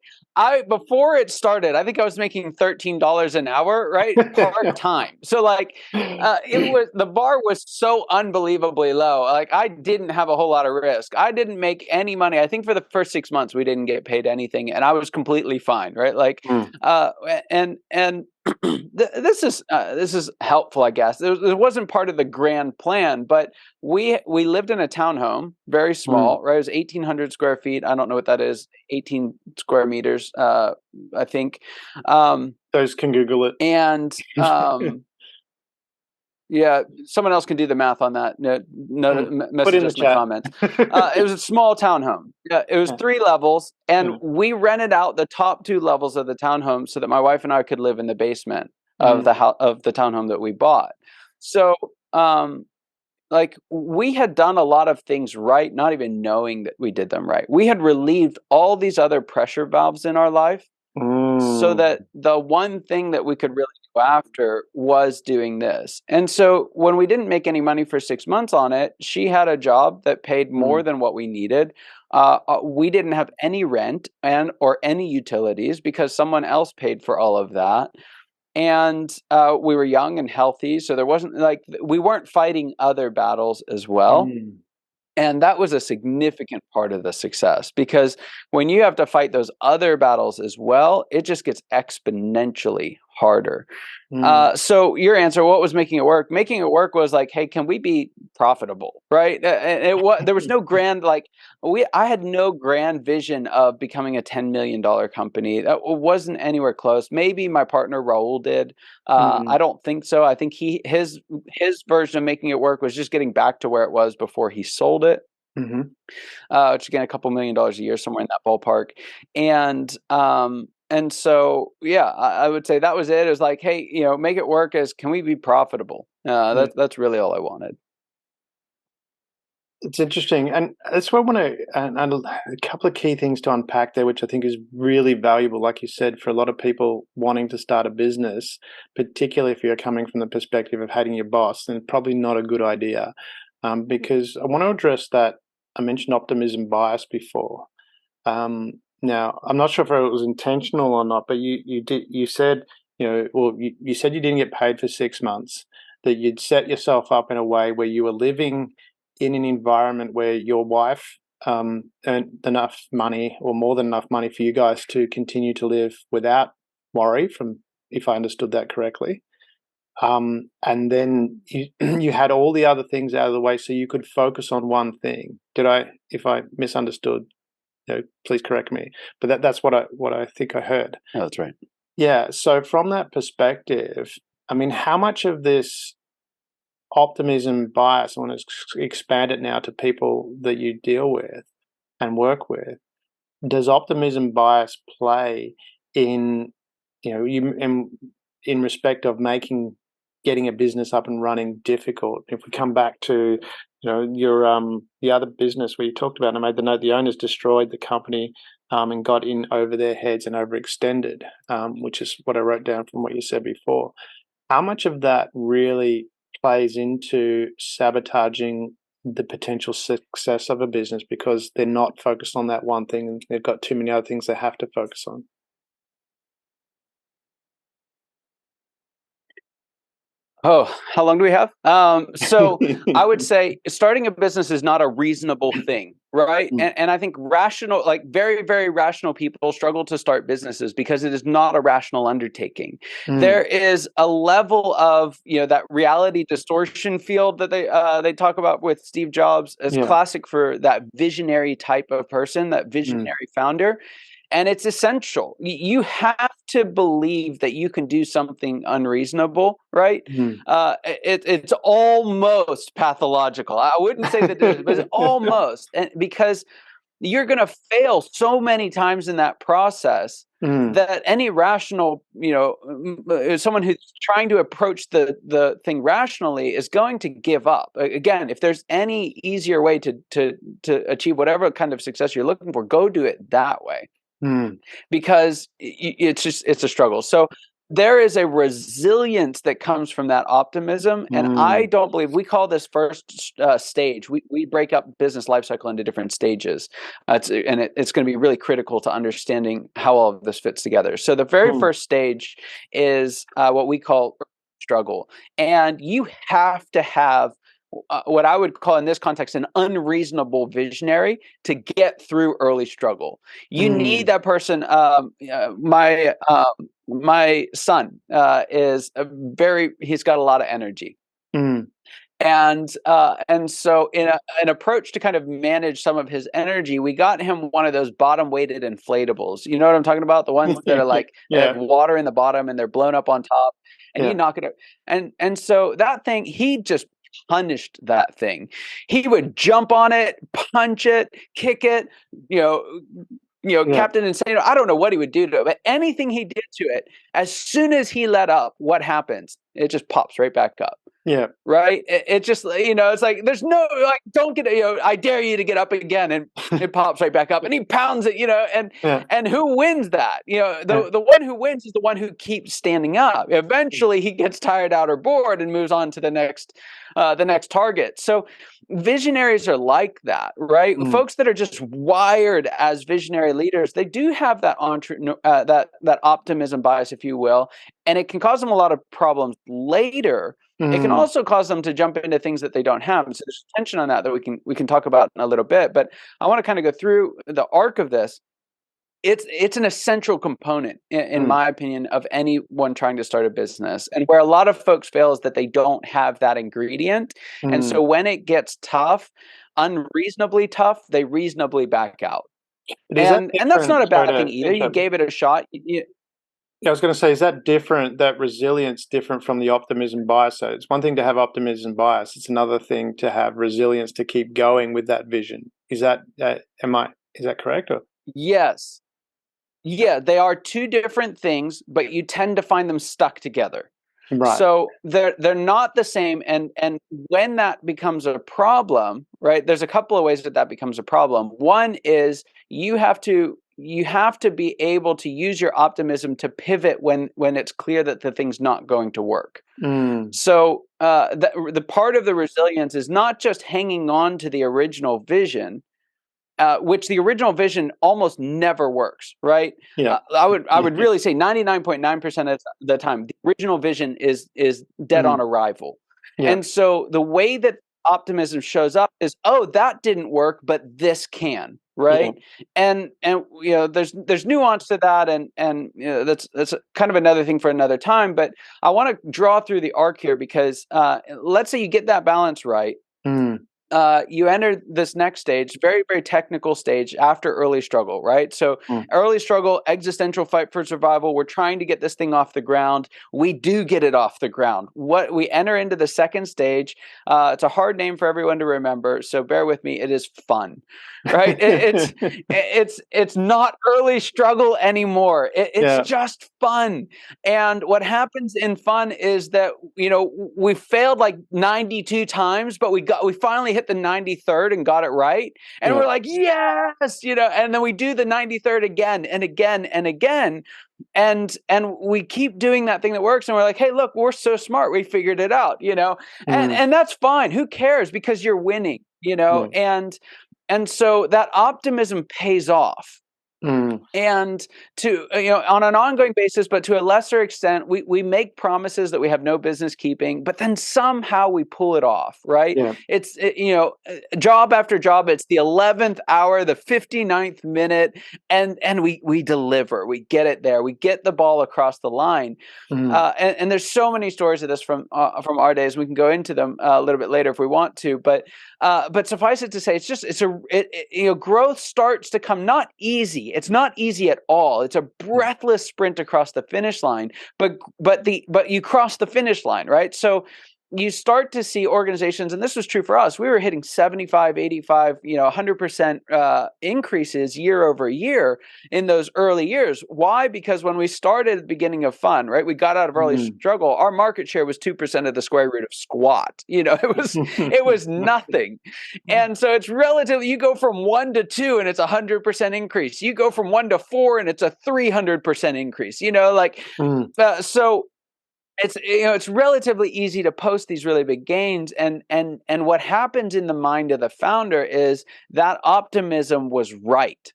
before it started, I think I was making $13 an hour, right? Part time. So like, the bar was so unbelievably low. Like I didn't have a whole lot of risk. I didn't make any money. I think for the first 6 months we didn't get paid anything, and I was completely fine, right? Like, and this is helpful, I guess. It wasn't part of the grand plan, but we lived in a townhome, very small, right? It was 1,800 square feet. I don't know what that is, 18 square meters, I think. Those can Google it. And yeah, someone else can do the math on that. Message us in the comments. It was a small townhome. Yeah, it was 3 levels, and we rented out the top 2 levels of the townhome so that my wife and I could live in the basement of the townhome that we bought. So, like we had done a lot of things right, not even knowing that we did them right. We had relieved all these other pressure valves in our life, so that the one thing that we could really go after was doing this. And so when we didn't make any money for 6 months on it, she had a job that paid more than what we needed. We didn't have any rent or any utilities because someone else paid for all of that. And we were young and healthy, so there wasn't like we weren't fighting other battles as well. And that was a significant part of the success, because when you have to fight those other battles as well, it just gets exponentially harder. So your answer, what was making it work? Making it work was like, hey, can we be profitable, right? And there was no grand, like I had no grand vision of becoming a $10 million company. That wasn't anywhere close. Maybe my partner Raul did. I don't think so. I think his version of making it work was just getting back to where it was before he sold it. Which again, a couple $1 million a year, somewhere in that ballpark. And so, yeah, I would say that was it. It was like, hey, make it work as, can we be profitable? That's really all I wanted. It's interesting. And that's what I want to, and a couple of key things to unpack there, which I think is really valuable, like you said, for a lot of people wanting to start a business, particularly if you're coming from the perspective of hating your boss, then probably not a good idea. Because I want to address that. I mentioned optimism bias before. Now, I'm not sure if it was intentional or not, but you said, you said you didn't get paid for 6 months, that you'd set yourself up in a way where you were living in an environment where your wife earned enough money or more than enough money for you guys to continue to live without worry, if I understood that correctly. And then you had all the other things out of the way so you could focus on one thing. If I misunderstood, please correct me. But that's what I think I heard. Oh, that's right. Yeah. So from that perspective, I mean, how much of this optimism bias, I want to expand it now to people that you deal with and work with, does optimism bias play in, in respect of getting a business up and running difficult? If we come back to your the other business where you talked about, and I made the note, the owners destroyed the company and got in over their heads and overextended, which is what I wrote down from what you said before. How much of that really plays into sabotaging the potential success of a business because they're not focused on that one thing and they've got too many other things they have to focus on? Oh, how long do we have? So I would say starting a business is not a reasonable thing, right? And I think very, very rational people struggle to start businesses because it is not a rational undertaking. There is a level of, that reality distortion field that they talk about with Steve Jobs as classic for that visionary type of person, that visionary founder. And it's essential. You have to believe that you can do something unreasonable, right? It's almost pathological. I wouldn't say that it is, but it's almost. And because you're going to fail so many times in that process that any rational, someone who's trying to approach the thing rationally is going to give up. Again, if there's any easier way to achieve whatever kind of success you're looking for, go do it that way. Because it's a struggle. So there is a resilience that comes from that optimism. And I don't believe, we call this first stage. We break up business life cycle into different stages. It's going to be really critical to understanding how all of this fits together. So the very first stage is what we call struggle. And you have to have what I would call in this context an unreasonable visionary to get through early struggle. You need that person. My son he's got a lot of energy. And so in an approach to kind of manage some of his energy, we got him one of those bottom weighted inflatables. You know what I'm talking about? The ones that are like they have water in the bottom and they're blown up on top, and you knock it up. And so that thing, he just punished that thing. He would jump on it, punch it, kick it, Captain Insane. I don't know what he would do to it, but anything he did to it, as soon as he let up, what happens? It just pops right back up. Yeah. Right. It just, it's like, there's no, like, don't get, I dare you to get up again, and it pops right back up, and he pounds it, and who wins that? The one who wins is the one who keeps standing up. Eventually he gets tired out or bored and moves on to the next target. So visionaries are like that, right? Folks that are just wired as visionary leaders, they do have that that optimism bias, if you will, and it can cause them a lot of problems later. It can also cause them to jump into things that they don't have. And so there's tension on that we can talk about in a little bit. But I want to kind of go through the arc of this. It's an essential component, in my opinion, of anyone trying to start a business. And where a lot of folks fail is that they don't have that ingredient. And so when it gets tough, unreasonably tough, they reasonably back out. And that's not a bad thing either. You gave it a shot. I was going to say, is that different, that resilience different from the optimism bias? So it's one thing to have optimism bias. It's another thing to have resilience to keep going with that vision. Is that correct? Or? Yes. Yeah, they are two different things, but you tend to find them stuck together. Right. So they're not the same. And when that becomes a problem, right, there's a couple of ways that becomes a problem. One is you have to be able to use your optimism to pivot when it's clear that the thing's not going to work. So the part of the resilience is not just hanging on to the original vision, which the original vision almost never works, right? Yeah. I would really say 99.9% of the time, the original vision is dead on arrival. Yeah. And so the way that optimism shows up is, oh, that didn't work, but this can, right? Yeah. And there's nuance to that, and that's kind of another thing for another time. But I want to draw through the arc here because let's say you get that balance right. You enter this next stage, very, very technical stage after early struggle, right? So early struggle, existential fight for survival. We're trying to get this thing off the ground. We do get it off the ground. We enter into the second stage. It's a hard name for everyone to remember, so bear with me. It is fun, right? It's not early struggle anymore. It's just fun. And what happens in fun is that we failed like 92 times, but we finally hit the 93rd and got it right. And we're like, yes, and then we do the 93rd again and again and again. And we keep doing that thing that works. And we're like, hey, look, we're so smart. We figured it out, and that's fine. Who cares? Because you're winning, and so that optimism pays off. And to on an ongoing basis, but to a lesser extent, we make promises that we have no business keeping, but then somehow we pull it off, right? Yeah. It's job after job. It's the 11th hour, the 59th minute, and we deliver. We get it there. We get the ball across the line. And there's so many stories of this from our days. We can go into them a little bit later if we want to, but suffice it to say, growth starts to come not easy. It's not easy at all. It's a breathless sprint across the finish line, but you cross the finish line, right? So you start to see organizations, and this was true for us, we were hitting 75, 85, 100% increases year over year in those early years. Why? Because when we started at the beginning of fun, right, we got out of early struggle, our market share was 2% of the square root of squat. It was nothing. And so it's relatively, you go from 1 to 2 and it's 100% increase. You go from 1 to 4 and it's a 300% increase, so it's relatively easy to post these really big gains, and what happens in the mind of the founder is that optimism was right.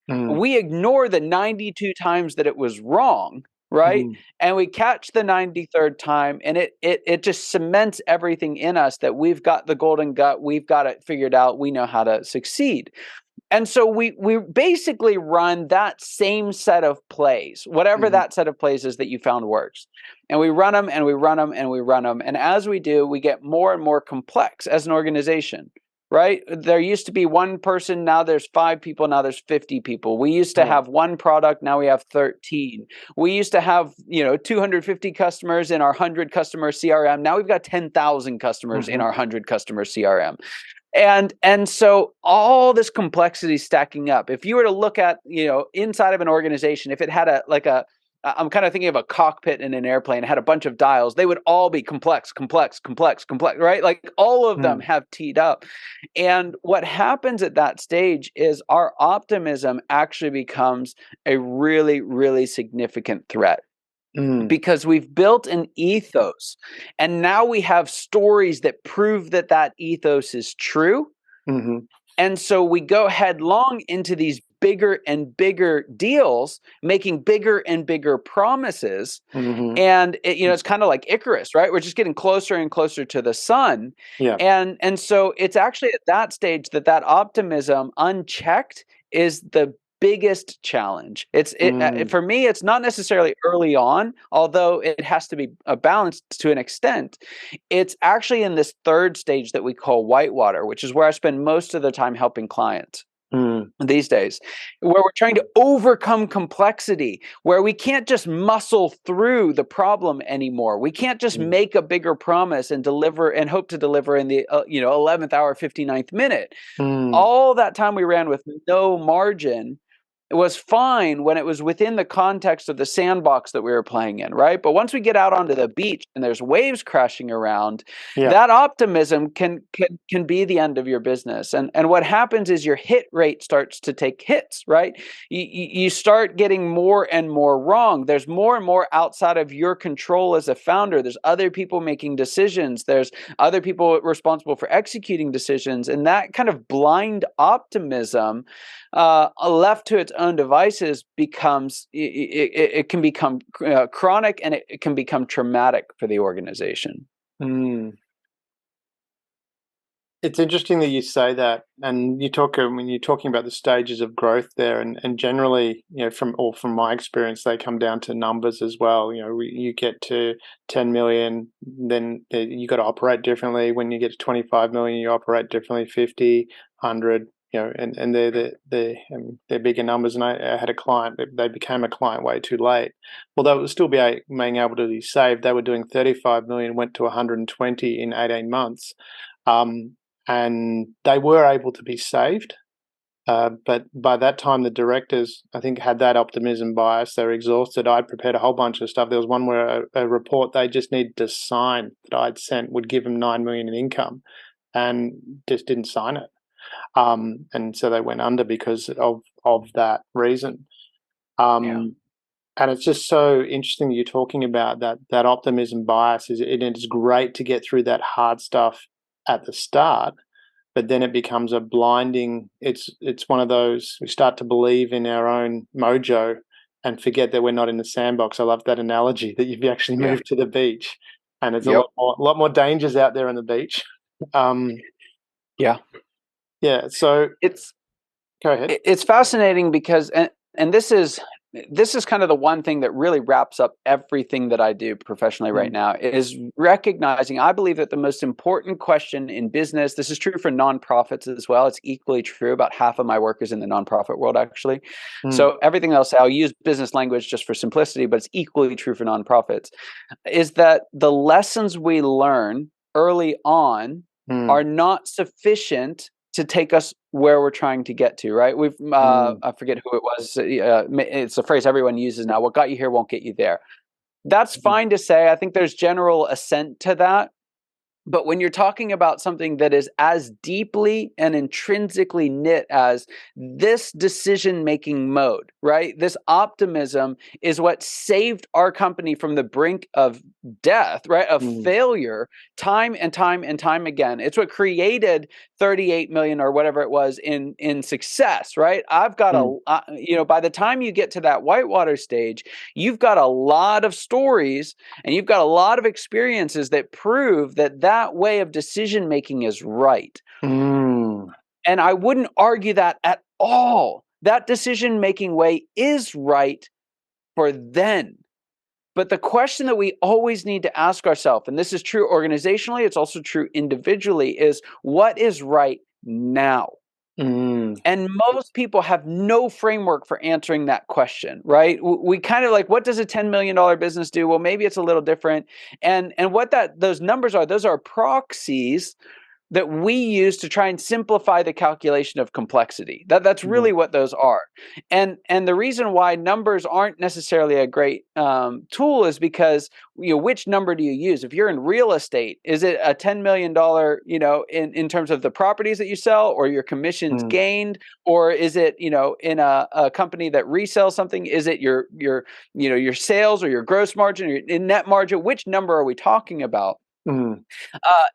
We ignore the 92 times that it was wrong, right? And we catch the 93rd time, and it just cements everything in us that we've got the golden gut, we've got it figured out, we know how to succeed. And so we basically run that same set of plays, whatever that set of plays is that you found works. And we run them and we run them and we run them. And as we do, we get more and more complex as an organization, right? There used to be one person, now there's 5 people, now there's 50 people. We used to have one product, now we have 13. We used to have, 250 customers in our 100 customer CRM. Now we've got 10,000 customers in our 100 customer CRM. And so all this complexity stacking up. If you were to look at, inside of an organization, if it had I'm kind of thinking of a cockpit in an airplane, it had a bunch of dials, they would all be complex, right? Like all of them have teed up. And what happens at that stage is our optimism actually becomes a really, really significant threat. Because we've built an ethos, and now we have stories that prove that ethos is true. And so we go headlong into these bigger and bigger deals, making bigger and bigger promises. And it's kind of like Icarus, right? We're just getting closer and closer to the sun. And so it's actually at that stage that optimism unchecked is the biggest challenge. For me, it's not necessarily early on, although it has to be balanced to an extent. It's actually in this third stage that we call whitewater, which is where I spend most of the time helping clients these days, where we're trying to overcome complexity, where we can't just muscle through the problem anymore. We can't just make a bigger promise and deliver and hope to deliver in the 11th hour, 59th minute. All that time we ran with no margin. It was fine when it was within the context of the sandbox that we were playing in, right? But once we get out onto the beach and there's waves crashing around, that optimism can be the end of your business. And what happens is your hit rate starts to take hits, right? You start getting more and more wrong. There's more and more outside of your control as a founder. There's other people making decisions. There's other people responsible for executing decisions. And that kind of blind optimism, left to its own devices, becomes it can become chronic, and it can become traumatic for the organization. It's interesting that you say that, and you talk when you're talking about the stages of growth there, and generally, from my experience, they come down to numbers as well. You get to 10 million, then you got to operate differently. When you get to 25 million, you operate differently. 50, 100. And they're bigger numbers. And I had a client; they became a client way too late. Well, they would still being able to be saved. They were doing 35 million, went to 120 in 18 months, and they were able to be saved. But by that time, the directors, I think, had that optimism bias. They were exhausted. I'd prepared a whole bunch of stuff. There was one where a report they just needed to sign that I'd sent would give them 9 million in income, and just didn't sign it. And so they went under because of that reason. And it's just so interesting that you're talking about that optimism bias. It is great to get through that hard stuff at the start, but then it becomes a blinding. It's one of those, we start to believe in our own mojo and forget that we're not in the sandbox. I love that analogy that you've actually moved to the beach, and it's a lot more dangers out there on the beach. Yeah, so go ahead. It's fascinating because, and this is kind of the one thing that really wraps up everything that I do professionally right now, is recognizing, I believe that the most important question in business, this is true for nonprofits as well. It's equally true. About half of my work is in the nonprofit world, actually. So everything else, I'll use business language just for simplicity, but it's equally true for nonprofits, is that the lessons we learn early on are not sufficient to take us where we're trying to get to, right? I forget who it was. It's a phrase everyone uses now. What got you here won't get you there. That's fine to say. I think there's general assent to that. But when you're talking about something that is as deeply and intrinsically knit as this decision-making mode, right? This optimism is what saved our company from the brink of death, right? Of failure, time and time and time again. It's what created 38 million or whatever it was in success, right? I've got by the time you get to that whitewater stage, you've got a lot of stories and you've got a lot of experiences that prove that way of decision making is right. And I wouldn't argue that at all. That decision making way is right for then. But the question that we always need to ask ourselves, and this is true organizationally, it's also true individually, is what is right now? And most people have no framework for answering that question, right? We kind of like, what does a $10 million business do? Well, maybe it's a little different. And what those numbers are, those are proxies that we use to try and simplify the calculation of complexity. That's really what those are. And the reason why numbers aren't necessarily a great tool is because, which number do you use? If you're in real estate, is it a $10 million, in terms of the properties that you sell or your commissions gained? Or is it, in a company that resells something, is it your sales or your gross margin or your net margin? Which number are we talking about?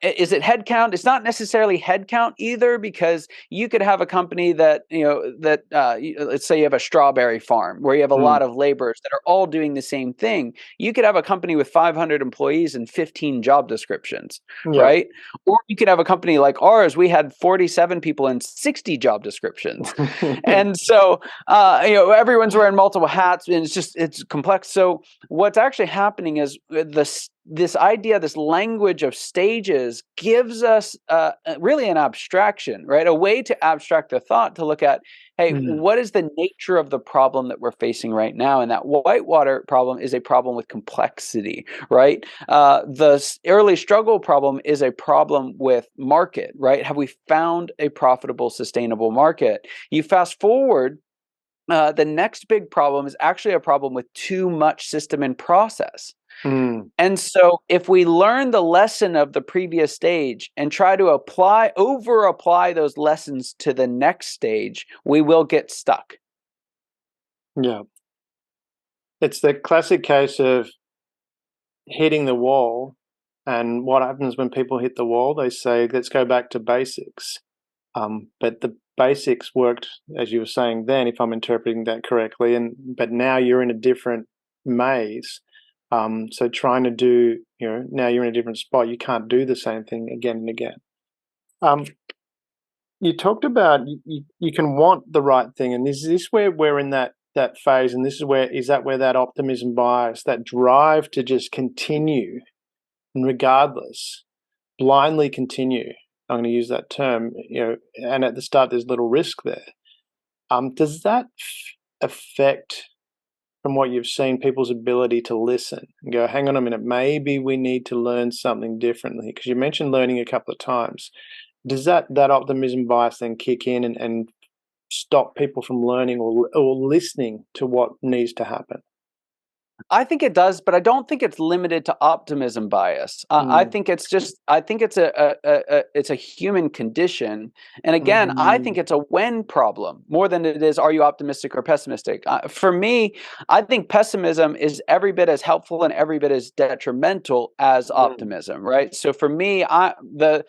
Is it headcount? It's not necessarily headcount either, because you could have a company that, let's say you have a strawberry farm where you have a lot of laborers that are all doing the same thing. You could have a company with 500 employees and 15 job descriptions, right? Or you could have a company like ours. We had 47 people and 60 job descriptions. And so, everyone's wearing multiple hats and it's complex. So what's actually happening is this idea, this language of stages gives us really an abstraction, right? A way to abstract the thought to look at, hey, what is the nature of the problem that we're facing right now? And that whitewater problem is a problem with complexity, right? The early struggle problem is a problem with market, right? Have we found a profitable, sustainable market? You fast forward, the next big problem is actually a problem with too much system and process. And so if we learn the lesson of the previous stage and try to over apply those lessons to the next stage, we will get stuck. Yeah. It's the classic case of hitting the wall. And what happens when people hit the wall? They say, let's go back to basics. But the basics worked, as you were saying then, if I'm interpreting that correctly. But now you're in a different maze. So trying to do, now you're in a different spot. You can't do the same thing again and again. You talked about you can want the right thing, and is this where we're in that phase? And is that where that optimism bias, that drive to just continue, and regardless, blindly continue? I'm going to use that term, and at the start there's little risk there. Does that affect, from what you've seen, people's ability to listen and go, hang on a minute, maybe we need to learn something differently? Because you mentioned learning a couple of times. Does that optimism bias then kick in and stop people from learning or listening to what needs to happen? I think it does, but I don't think it's limited to optimism bias. I think it's it's a human condition, and again, I think it's a when problem more than it is are you optimistic or pessimistic. For me, I think pessimism is every bit as helpful and every bit as detrimental as optimism, right? So for me, the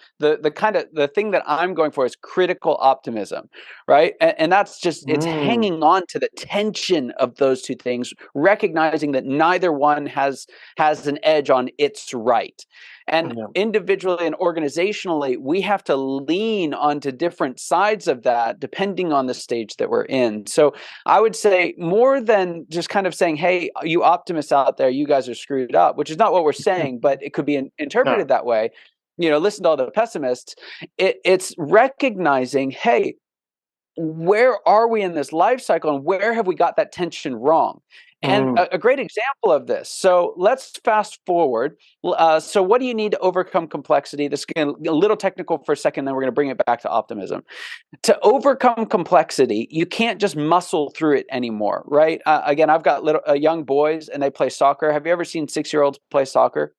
thing that I'm going for is critical optimism, right? And that's just it's hanging on to the tension of those two things, recognizing that neither one has an edge on its right. And individually and organizationally, we have to lean onto different sides of that depending on the stage that we're in. So I would say more than just kind of saying, hey, you optimists out there, you guys are screwed up, which is not what we're saying, but it could be interpreted that way. Listen to all the pessimists. It's recognizing, hey, where are we in this life cycle and where have we got that tension wrong? And a great example of this. So let's fast forward. So what do you need to overcome complexity? This is going to get a little technical for a second, then we're going to bring it back to optimism. To overcome complexity, you can't just muscle through it anymore, right? Again, I've got young boys and they play soccer. Have you ever seen 6-year-olds play soccer?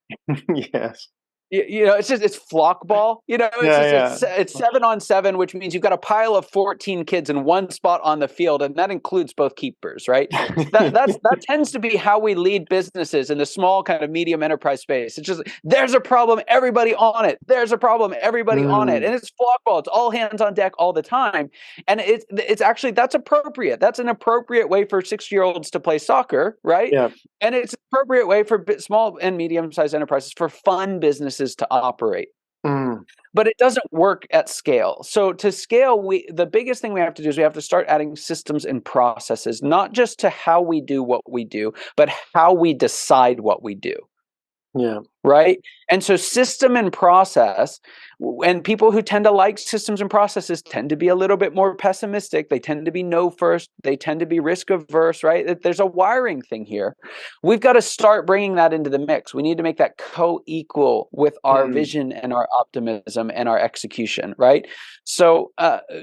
Yes. It's flock ball. It's 7-on-7, which means you've got a pile of 14 kids in one spot on the field, and that includes both keepers, right? That tends to be how we lead businesses in the small kind of medium enterprise space. It's just there's a problem, everybody on it. There's a problem, everybody on it, and it's flock ball. It's all hands on deck all the time, and it's actually that's appropriate. That's an appropriate way for 6-year-olds to play soccer, right? Yeah. And it's an appropriate way for small and medium-sized enterprises, for fun businesses to operate. But it doesn't work at scale. So to scale, the biggest thing we have to do is we have to start adding systems and processes, not just to how we do what we do, but how we decide what we do. Yeah. Right. And so system and process, and people who tend to like systems and processes tend to be a little bit more pessimistic. They tend to be no first. They tend to be risk averse, right? There's a wiring thing here. We've got to start bringing that into the mix. We need to make that co-equal with our vision and our optimism and our execution, right? So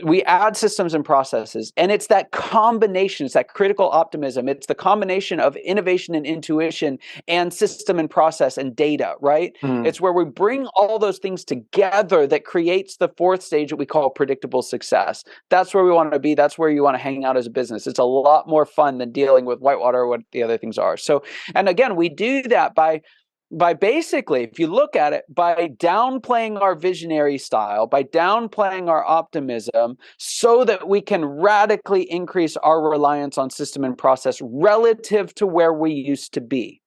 we add systems and processes, and it's that combination, it's that critical optimism. It's the combination of innovation and intuition and system and process and data. Right? It's where we bring all those things together that creates the fourth stage that we call predictable success. That's where we want to be. That's where you want to hang out as a business. It's a lot more fun than dealing with whitewater or what the other things are. So, and again, we do that by basically, if you look at it, by downplaying our visionary style, by downplaying our optimism, so that we can radically increase our reliance on system and process relative to where we used to be.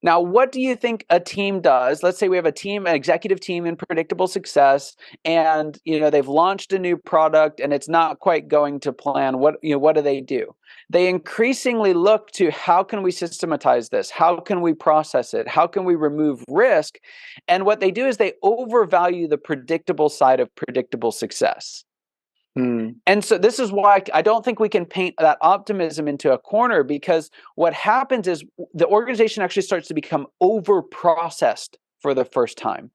Now, what do you think a team does? Let's say we have an executive team in predictable success, and they've launched a new product and it's not quite going to plan. What do? They increasingly look to how can we systematize this? How can we process it? How can we remove risk? And what they do is they overvalue the predictable side of predictable success. And so this is why I don't think we can paint that optimism into a corner, because what happens is the organization actually starts to become over-processed for the first time.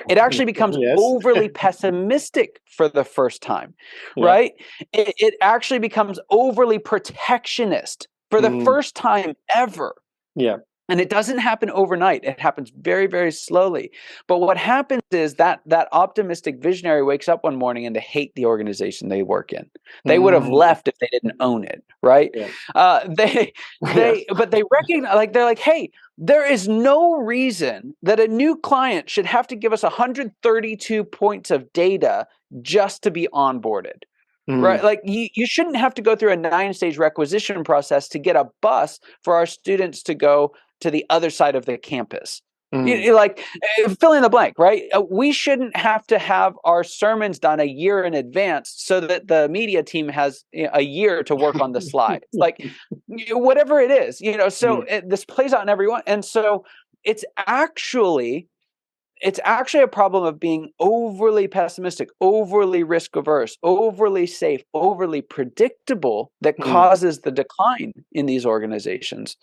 It actually becomes overly pessimistic for the first time, right? It actually becomes overly protectionist for the first time ever. Yeah. And it doesn't happen overnight. It happens very, very slowly. But what happens is that optimistic visionary wakes up one morning and they hate the organization they work in. They would have left if they didn't own it, right? Yeah. But they recognize, they're like, hey, there is no reason that a new client should have to give us 132 points of data just to be onboarded. Right, like you shouldn't have to go through a 9-stage requisition process to get a bus for our students to go to the other side of the campus. Fill in the blank, right? We shouldn't have to have our sermons done a year in advance so that the media team has a year to work on the slides. Whatever it is, So this plays out in everyone, and so it's actually a problem of being overly pessimistic, overly risk averse, overly safe, overly predictable that causes the decline in these organizations.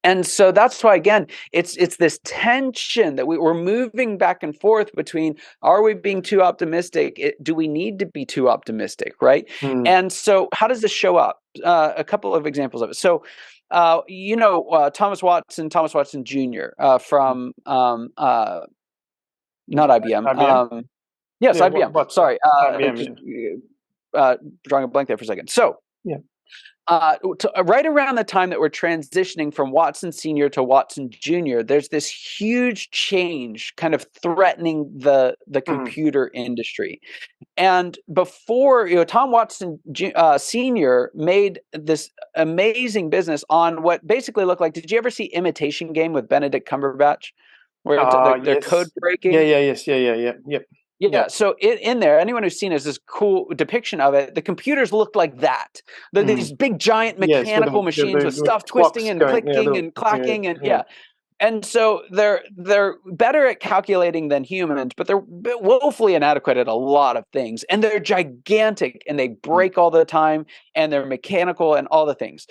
And so that's why, again, it's this tension that we're moving back and forth between, are we being too optimistic? Do we need to be too optimistic, right? And so how does this show up? A couple of examples of it. So, Thomas Watson Jr. From not IBM. IBM? Yes, IBM. Sorry. IBM, drawing a blank there for a second. So, right around the time that we're transitioning from Watson Sr. to Watson Jr., there's this huge change kind of threatening the computer industry. And before, Tom Watson Sr. made this amazing business on what basically looked like, did you ever see Imitation Game with Benedict Cumberbatch? Where they're code breaking? Yeah. So in there, anyone who's seen it is this cool depiction of it. The computers looked like that. These big giant mechanical machines with stuff twisting and clicking and clacking and so they're better at calculating than humans, but they're woefully inadequate at a lot of things. And they're gigantic and they break all the time and they're mechanical and all the things.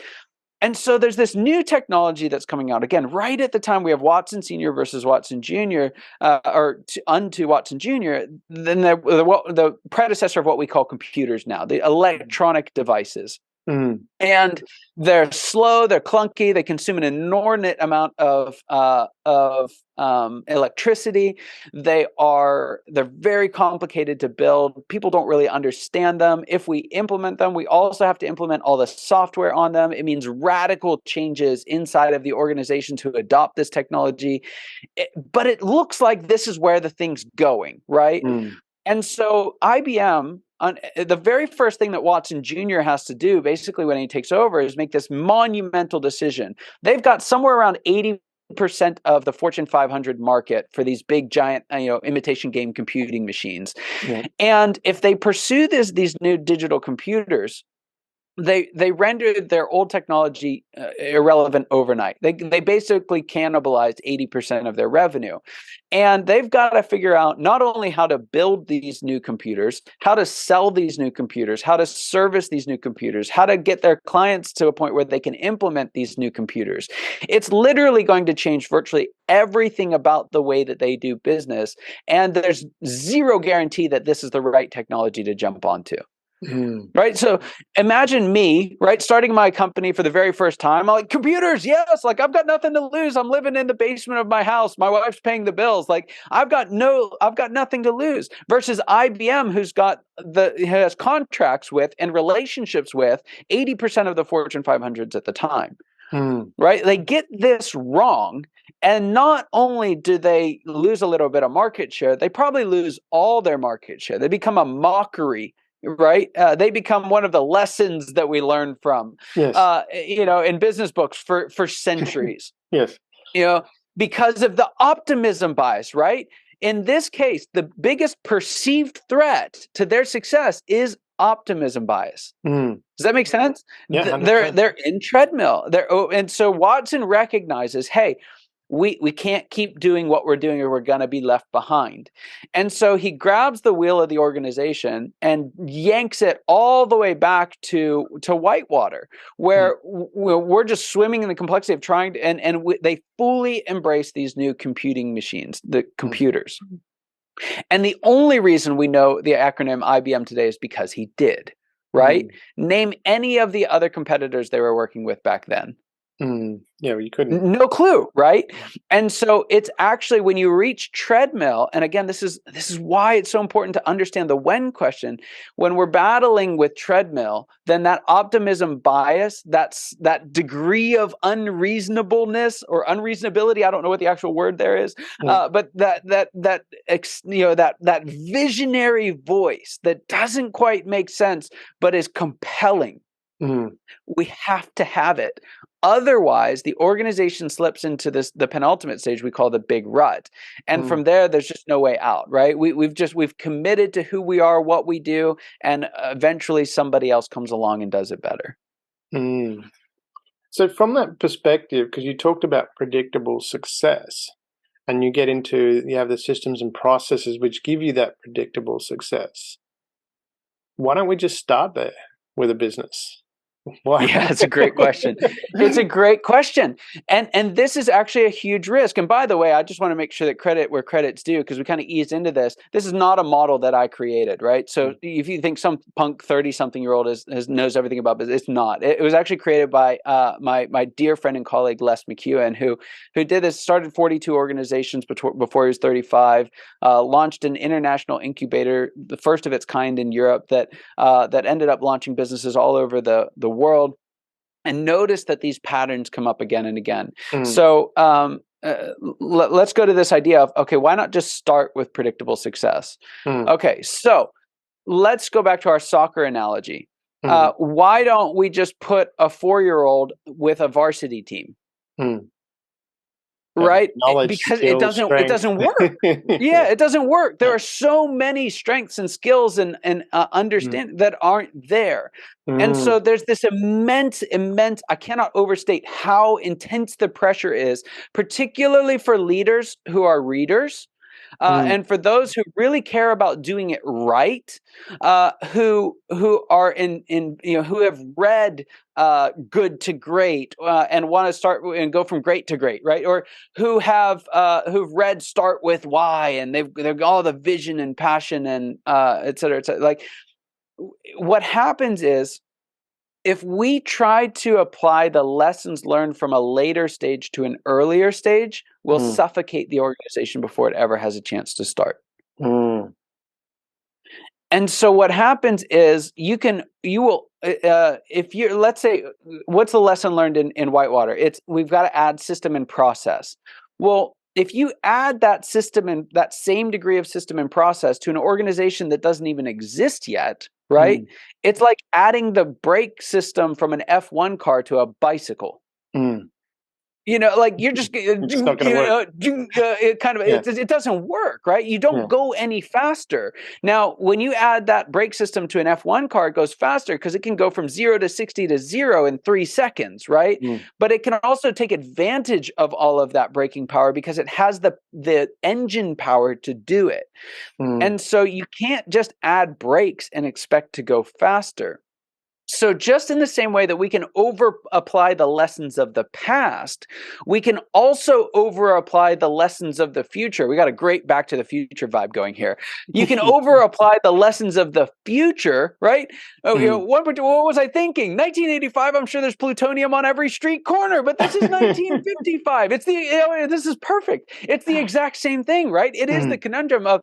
And so there's this new technology that's coming out again, right at the time we have Watson Sr. versus Watson Jr., unto Watson Jr., then the predecessor of what we call computers now, the electronic devices. And they're slow, they're clunky, they consume an inordinate amount of electricity. They're very complicated to build. People don't really understand them. If we implement them, we also have to implement all the software on them. It means radical changes inside of the organization to adopt this technology. But it looks like this is where the thing's going, right? And so IBM, the very first thing that Watson Jr. has to do, basically when he takes over, is make this monumental decision. They've got somewhere around 80% of the Fortune 500 market for these big, giant, imitation game computing machines. Yeah. And if they pursue these new digital computers, they rendered their old technology irrelevant overnight. They basically cannibalized 80% of their revenue. And they've got to figure out not only how to build these new computers, how to sell these new computers, how to service these new computers, how to get their clients to a point where they can implement these new computers. It's literally going to change virtually everything about the way that they do business. And there's zero guarantee that this is the right technology to jump onto. Right. So imagine me, right, starting my company for the very first time. I'm like, computers, yes, like I've got nothing to lose. I'm living in the basement of my house. My wife's paying the bills. Like I've got nothing to lose. Versus IBM, has contracts with and relationships with 80% of the Fortune 500s at the time. Right. They get this wrong. And not only do they lose a little bit of market share, they probably lose all their market share. They become a mockery. Right. They become one of the lessons that we learn from, yes. In business books for centuries. Yes. Because of the optimism bias. Right. In this case, the biggest perceived threat to their success is optimism bias. Does that make sense? Yeah, they're in treadmill. And so Watson recognizes, hey, we can't keep doing what we're doing or we're going to be left behind. And so he grabs the wheel of the organization and yanks it all the way back to whitewater, where we're just swimming in the complexity of trying to, and they fully embrace these new computing machines, the computers. And the only reason we know the acronym IBM today is because he did, right? Name any of the other competitors they were working with back then. Yeah, you couldn't. No clue, right? And so it's actually when you reach treadmill, and again, this is why it's so important to understand the when question. When we're battling with treadmill, then that optimism bias, that degree of unreasonableness or unreasonability, I don't know what the actual word there is, but that visionary voice that doesn't quite make sense, but is compelling. We have to have it. Otherwise, the organization slips into the penultimate stage we call the big rut. And from there, there's just no way out, right? We've committed to who we are, what we do, and eventually somebody else comes along and does it better. So from that perspective, because you talked about predictable success, and you have the systems and processes which give you that predictable success, why don't we just start there with a business? Why? Yeah, it's a great question. It's a great question. And this is actually a huge risk. And by the way, I just want to make sure that credit where credit's due, because we kind of eased into this. This is not a model that I created, right? So if you think some punk 30-something-year-old knows everything about business, it's not. It was actually created by my dear friend and colleague, Les McEwen, who did this, started 42 organizations before he was 35, launched an international incubator, the first of its kind in Europe that ended up launching businesses all over the world, and notice that these patterns come up again and again. So let's go to this idea of, okay, why not just start with predictable success? Okay, so let's go back to our soccer analogy. Why don't we just put a 4-year-old with a varsity team? Right? Because it doesn't work. Yeah, it doesn't work. There are so many strengths and skills and understanding that aren't there. And so there's this immense, I cannot overstate how intense the pressure is, particularly for leaders who are readers, And for those who really care about doing it right, who are who have read Good to Great and want to start and go from great to great, right? Or who've read Start with Why, and they've got all the vision and passion and et cetera, et cetera. Like, what happens is, if we try to apply the lessons learned from a later stage to an earlier stage, we'll suffocate the organization before it ever has a chance to start. And so what happens is if you're, let's say, what's the lesson learned in Whitewater? We've got to add system and process. Well, if you add that system and that same degree of system and process to an organization that doesn't even exist yet, right? It's like adding the brake system from an F1 car to a bicycle. Like you're just it's not going to work. It doesn't work, right? You don't go any faster. Now, when you add that brake system to an F1 car, it goes faster because it can go from 0 to 60 to 0 in 3 seconds, right? But it can also take advantage of all of that braking power because it has the engine power to do it. And so you can't just add brakes and expect to go faster. So just in the same way that we can over-apply the lessons of the past, we can also over-apply the lessons of the future. We got a great Back to the Future vibe going here. You can over-apply the lessons of the future, right? What was I thinking? 1985, I'm sure there's plutonium on every street corner, but this is 1955. This is perfect. It's the exact same thing, right? It is the conundrum of,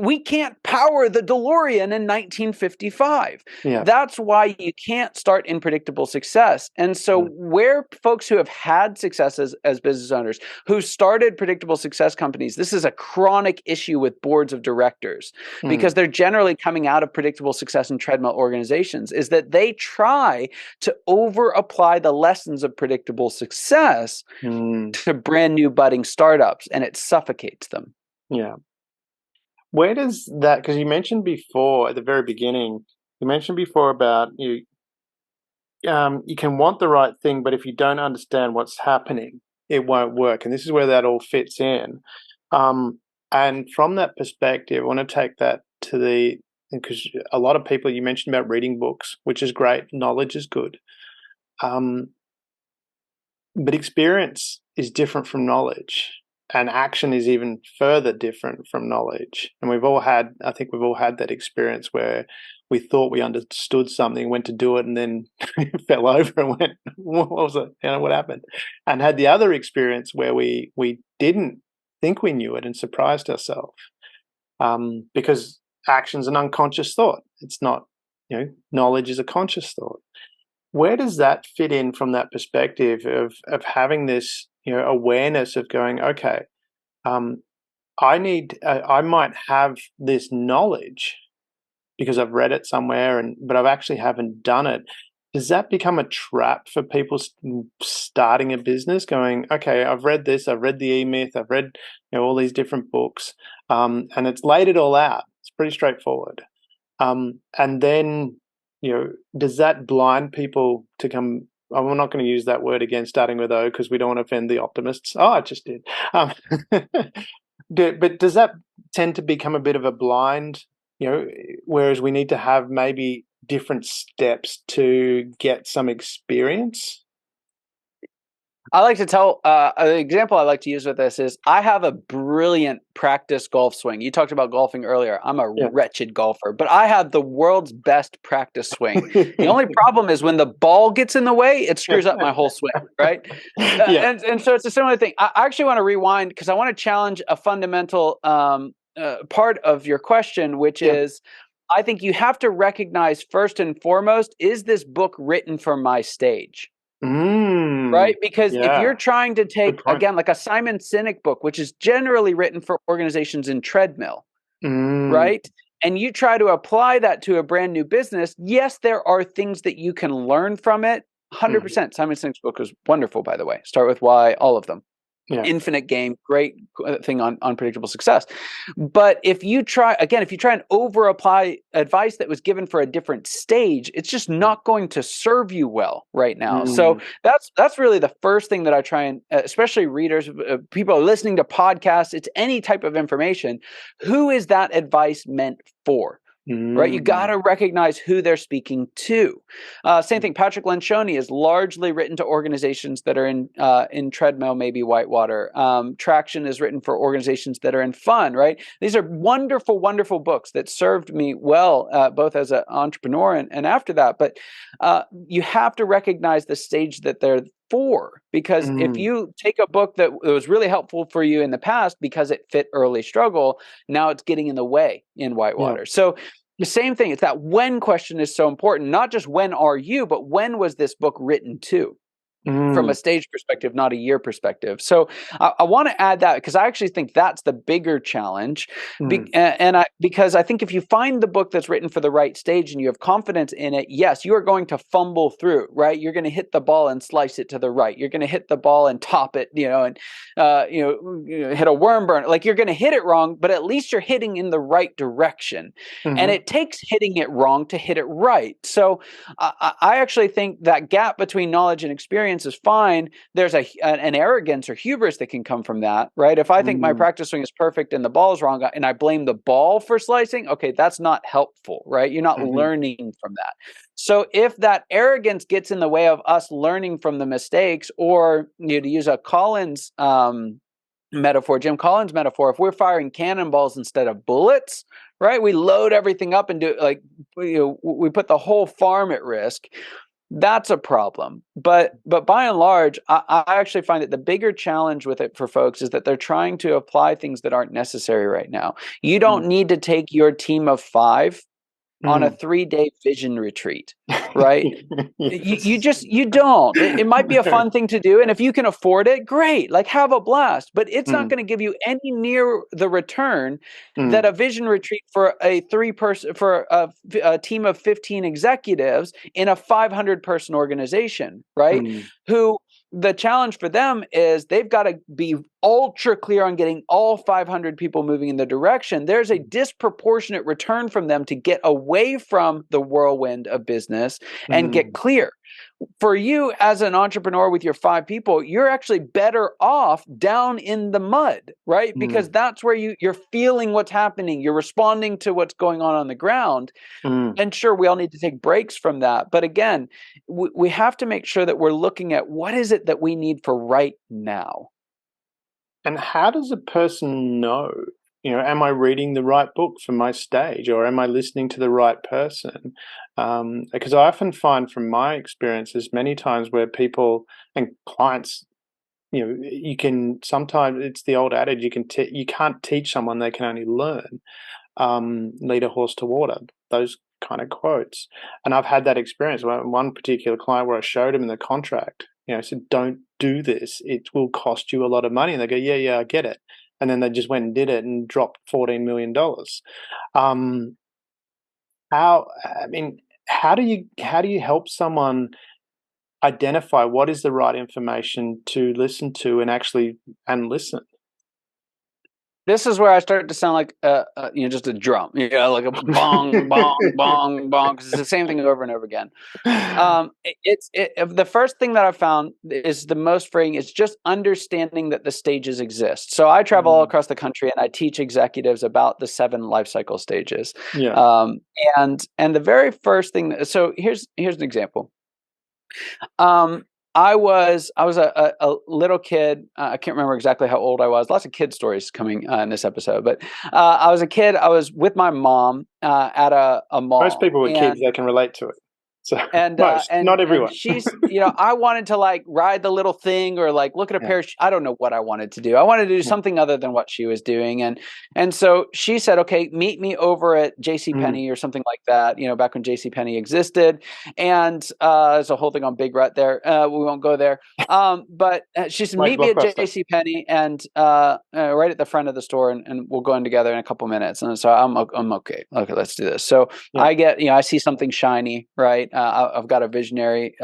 we can't power the DeLorean in 1955. That's why you can't start in predictable success. And so where folks who have had successes as business owners, who started predictable success companies, this is a chronic issue with boards of directors because they're generally coming out of predictable success and treadmill organizations, is that they try to over-apply the lessons of predictable success to brand new budding startups, and it suffocates them. Yeah. Where does that, because you mentioned before at the very beginning, about you can want the right thing, but if you don't understand what's happening, it won't work. And this is where that all fits in. And from that perspective, I want to take that to because a lot of people, you mentioned about reading books, which is great. Knowledge is good. But experience is different from knowledge. And action is even further different from knowledge. And I think we've all had that experience where we thought we understood something, went to do it, and then fell over and went, what was it? What happened? And had the other experience where we didn't think we knew it and surprised ourselves. Because action's an unconscious thought. It's not, knowledge is a conscious thought. Where does that fit in from that perspective of having this awareness of going, okay, I might have this knowledge because I've read it somewhere, but I actually haven't done it. Does that become a trap for people starting a business? Going, okay, I've read this, I've read the E-Myth, I've read all these different books, and it's laid it all out. It's pretty straightforward. And then does that blind people to come? I'm not going to use that word again, starting with O, because we don't want to offend the optimists. Oh, I just did. But does that tend to become a bit of a blind, whereas we need to have maybe different steps to get some experience? I like to tell an example I like to use with this is I have a brilliant practice golf swing. You talked about golfing earlier. I'm a wretched golfer, but I have the world's best practice swing. The only problem is when the ball gets in the way, it screws up my whole swing, right? And so it's a similar thing. I actually want to rewind because I want to challenge a fundamental part of your question, which is, I think you have to recognize first and foremost, is this book written for my stage? Right? Because if you're trying to take, again, like a Simon Sinek book, which is generally written for organizations in treadmill, right? And you try to apply that to a brand new business, yes, there are things that you can learn from it. 100%. Simon Sinek's book is wonderful, by the way. Start with Why, all of them. Yeah. Infinite game, great thing on predictable success. But if you try and over apply advice that was given for a different stage, it's just not going to serve you well right now. So that's really the first thing that I try and, especially readers, people are listening to podcasts, it's any type of information. Who is that advice meant for? Right, you got to recognize who they're speaking to. Same thing. Patrick Lencioni is largely written to organizations that are in treadmill, maybe whitewater. Traction is written for organizations that are in fun. Right, these are wonderful, wonderful books that served me well, both as an entrepreneur and after that. But you have to recognize the stage that they're for, because if you take a book that was really helpful for you in the past because it fit early struggle, now it's getting in the way in whitewater. So the same thing, it's that when question is so important, not just when are you, but when was this book written to? From a stage perspective, not a year perspective. So I want to add that, because I actually think that's the bigger challenge. Because I think if you find the book that's written for the right stage and you have confidence in it, yes, you are going to fumble through, right? You're going to hit the ball and slice it to the right. You're going to hit the ball and top it, and hit a worm burn. Like, you're going to hit it wrong, but at least you're hitting in the right direction. And it takes hitting it wrong to hit it right. So I actually think that gap between knowledge and experience is fine. There's an arrogance or hubris that can come from that, right? If I think my practice swing is perfect and the ball is wrong, and I blame the ball for slicing, okay, that's not helpful, right? You're not learning from that. So if that arrogance gets in the way of us learning from the mistakes, or to use a Collins metaphor, Jim Collins metaphor, if we're firing cannonballs instead of bullets, right? We load everything up and we put the whole farm at risk. That's a problem. But by and large, I actually find that the bigger challenge with it for folks is that they're trying to apply things that aren't necessary right now. You don't need to take your team of 5 on a 3-day vision retreat, right? You don't. It might be a fun thing to do, and if you can afford it, great. Like, have a blast. But it's not going to give you any near the return that a vision retreat for a team of 15 executives in a 500-person organization, right? Who the challenge for them is they've got to be ultra clear on getting all 500 people moving in the direction. There's a disproportionate return from them to get away from the whirlwind of business and get clear. For you as an entrepreneur with your 5 people, you're actually better off down in the mud, right? Because that's where you're feeling what's happening. You're responding to what's going on the ground. And sure, we all need to take breaks from that. But again, we have to make sure that we're looking at what is it that we need for right now. And how does a person know? Am I reading the right book for my stage, or am I listening to the right person? Because I often find from my experiences many times where people and clients, you can sometimes, it's the old adage, you can't teach someone, they can only learn. Lead a horse to water, those kind of quotes. And I've had that experience. One particular client where I showed him in the contract, I said, don't do this. It will cost you a lot of money. And they go, yeah, I get it. And then they just went and did it and dropped $14 million. How do you help someone identify what is the right information to listen to and listen? This is where I start to sound like just a drum, like a bong, bong, bong, bong, because it's the same thing over and over again. The first thing that I've found is the most freeing is just understanding that the stages exist. So I travel all across the country and I teach executives about the 7 life cycle stages. And the very first thing. So here's an example. I was a little kid. I can't remember exactly how old I was. Lots of kid stories coming in this episode. But I was a kid. I was with my mom at a mall. Most people with kids, they can relate to it. So not everyone. And she's, I wanted to like ride the little thing or like look at a pair of I don't know what I wanted to do. I wanted to do something other than what she was doing. And so she said, okay, meet me over at JCPenney or something like that, back when JCPenney existed. And there's a whole thing on Big Rut there. We won't go there. But she said, meet me at JCPenney and right at the front of the store and we'll go in together in a couple minutes. And so I'm okay. Okay, let's do this. So I get, I see something shiny, right? I've got a visionary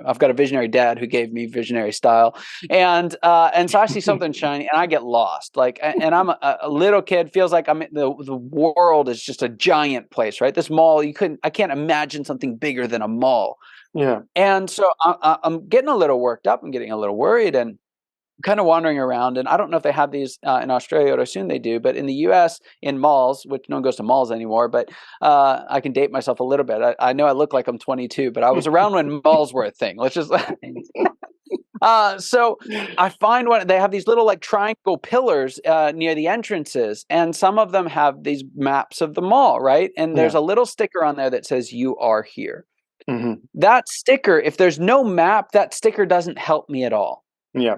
I've got a visionary dad who gave me visionary style, and so I see something shiny and I get lost. Like, and I'm a little kid, feels like I'm the world is just a giant place, right? This mall, I can't imagine something bigger than a mall. Yeah. And so I'm getting a little worked up. I'm getting a little worried and kind of wandering around. And I don't know if they have these in Australia, or I assume they do, but in the US, in malls, which no one goes to malls anymore, but I can date myself a little bit. I know I look like I'm 22, but I was around when malls were a thing. Let's just. So I find they have these little like triangle pillars near the entrances, and some of them have these maps of the mall, right? And there's a little sticker on there that says "You are here." Mm-hmm. That sticker, if there's no map, that sticker doesn't help me at all. Yeah.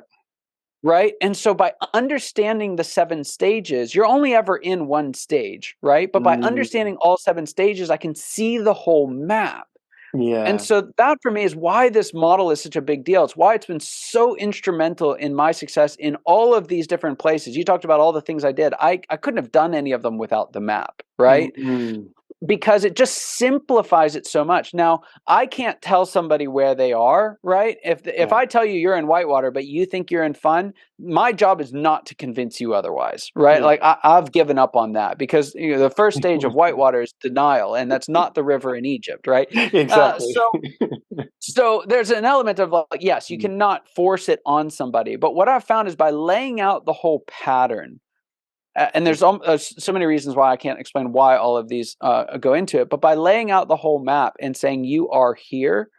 Right. And so by understanding the 7 stages, you're only ever in one stage, right? But by understanding all 7 stages, I can see the whole map. Yeah. And so that for me is why this model is such a big deal. It's why it's been so instrumental in my success in all of these different places. You talked about all the things I did. I couldn't have done any of them without the map, right? Mm-hmm. Because it just simplifies it so much. Now, I can't tell somebody where they are, right? If I tell you you're in Whitewater, but you think you're in Fun, my job is not to convince you otherwise, right? Yeah. Like I've given up on that because the first stage of Whitewater is denial, and that's not the river in Egypt, right? Exactly. So there's an element of like, yes, you cannot force it on somebody, but what I've found is by laying out the whole pattern. And there's so many reasons why I can't explain why all of these go into it. But by laying out the whole map and saying you are here,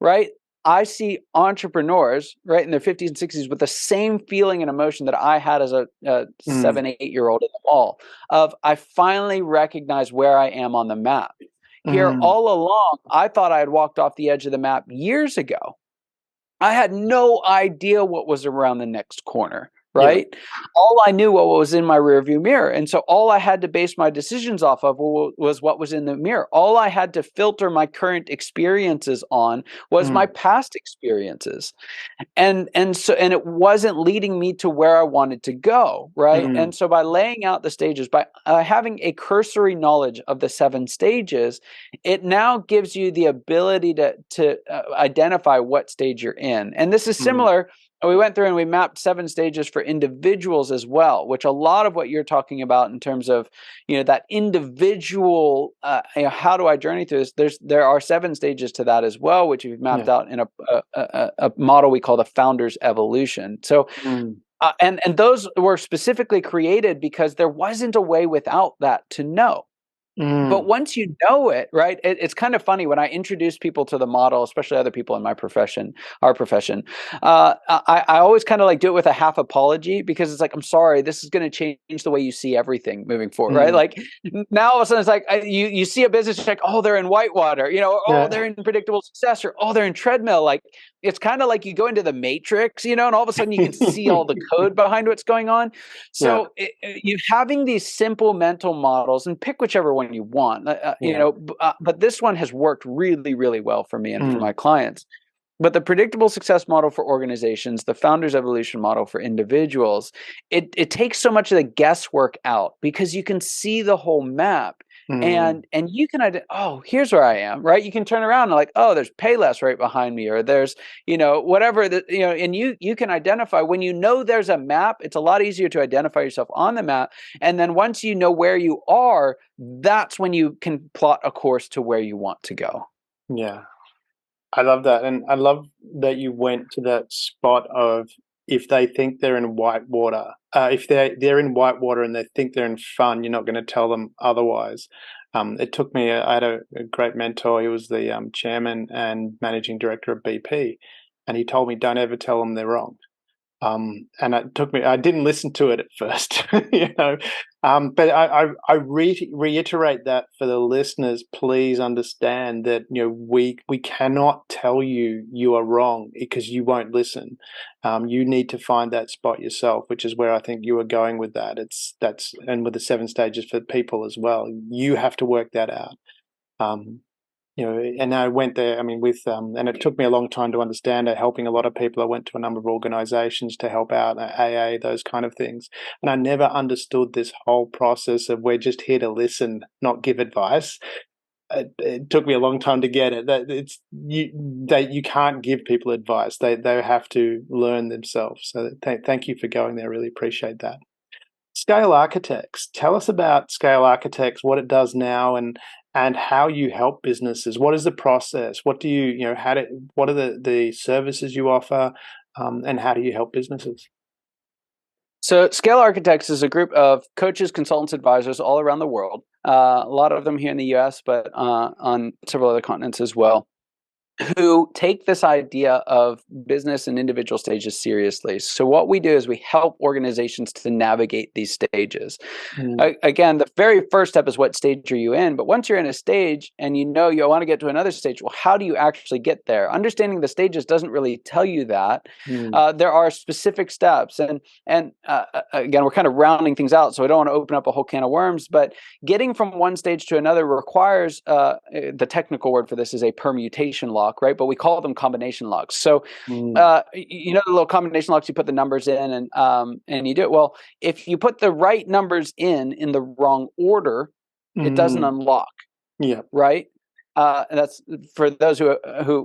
right? I see entrepreneurs, right, in their 50s and 60s with the same feeling and emotion that I had as a 7, 8-year-old in the mall of I finally recognize where I am on the map. Here all along, I thought I had walked off the edge of the map years ago. I had no idea what was around the next corner. Right. Yeah. All I knew what was in my rearview mirror. And so all I had to base my decisions off of was what was in the mirror. All I had to filter my current experiences on was my past experiences. And it wasn't leading me to where I wanted to go. Right. And so by laying out the stages, by having a cursory knowledge of the 7 stages, it now gives you the ability to identify what stage you're in. And this is similar. We went through and we mapped 7 stages for individuals as well, which a lot of what you're talking about in terms of, that individual, how do I journey through this? There are 7 stages to that as well, which we've mapped out in a model we call the Founder's Evolution. So, and those were specifically created because there wasn't a way without that to know. But once you know it, right, it's kind of funny when I introduce people to the model, especially other people in my profession, our profession. I always kind of like do it with a half apology because it's like, I'm sorry, this is going to change the way you see everything moving forward, right? Like now all of a sudden it's like you see a business like, oh, they're in Whitewater, or oh, they're in predictable success, or oh, they're in treadmill. Like it's kind of like you go into the Matrix, and all of a sudden you can see all the code behind what's going on. So you having these simple mental models, and pick whichever one you want, but this one has worked really, really well for me and for my clients. But the predictable success model for organizations, the Founder's Evolution model for individuals, it takes so much of the guesswork out because you can see the whole map. And you can here's where I am, right? You can turn around and like, oh, there's Payless right behind me, or there's, whatever that, and you can identify when there's a map. It's a lot easier to identify yourself on the map. And then once you know where you are, that's when you can plot a course to where you want to go. Yeah. I love that. And I love that you went to that spot of if they think they're in Whitewater, if they're in Whitewater and they think they're in Fun, you're not going to tell them otherwise. It took me, I had a great mentor. He was the chairman and managing director of BP. And he told me, don't ever tell them they're wrong. And it took me, I didn't listen to it at first, but I reiterate that for the listeners. Please understand that, we cannot tell you are wrong because you won't listen. You need to find that spot yourself, which is where I think you were going with that. And with the 7 stages for people as well, you have to work that out. And I went there, and it took me a long time to understand it, helping a lot of people. I went to a number of organizations to help out, AA, those kind of things. And I never understood this whole process of we're just here to listen, not give advice. it took me a long time to get it. That you can't give people advice. They have to learn themselves. So thank you for going there. I really appreciate that. Scale Architects. Tell us about Scale Architects, what it does now, and how you help businesses. What is the process? What do what are the services you offer, and how do you help businesses? So, Scale Architects is a group of coaches, consultants, advisors all around the world. A lot of them here in the US, but on several other continents as well, who take this idea of business and individual stages seriously. So what we do is we help organizations to navigate these stages. Again, the very first step is what stage are you in? But once you're in a stage and you want to get to another stage, well, how do you actually get there? Understanding the stages doesn't really tell you that. There are specific steps. And again, we're kind of rounding things out, so I don't want to open up a whole can of worms, but getting from one stage to another requires, the technical word for this is a permutation lock, right? But we call them combination locks. So, the little combination locks, you put the numbers in and you do it. Well, if you put the right numbers in the wrong order, it doesn't unlock. Yeah. Right. And that's for those who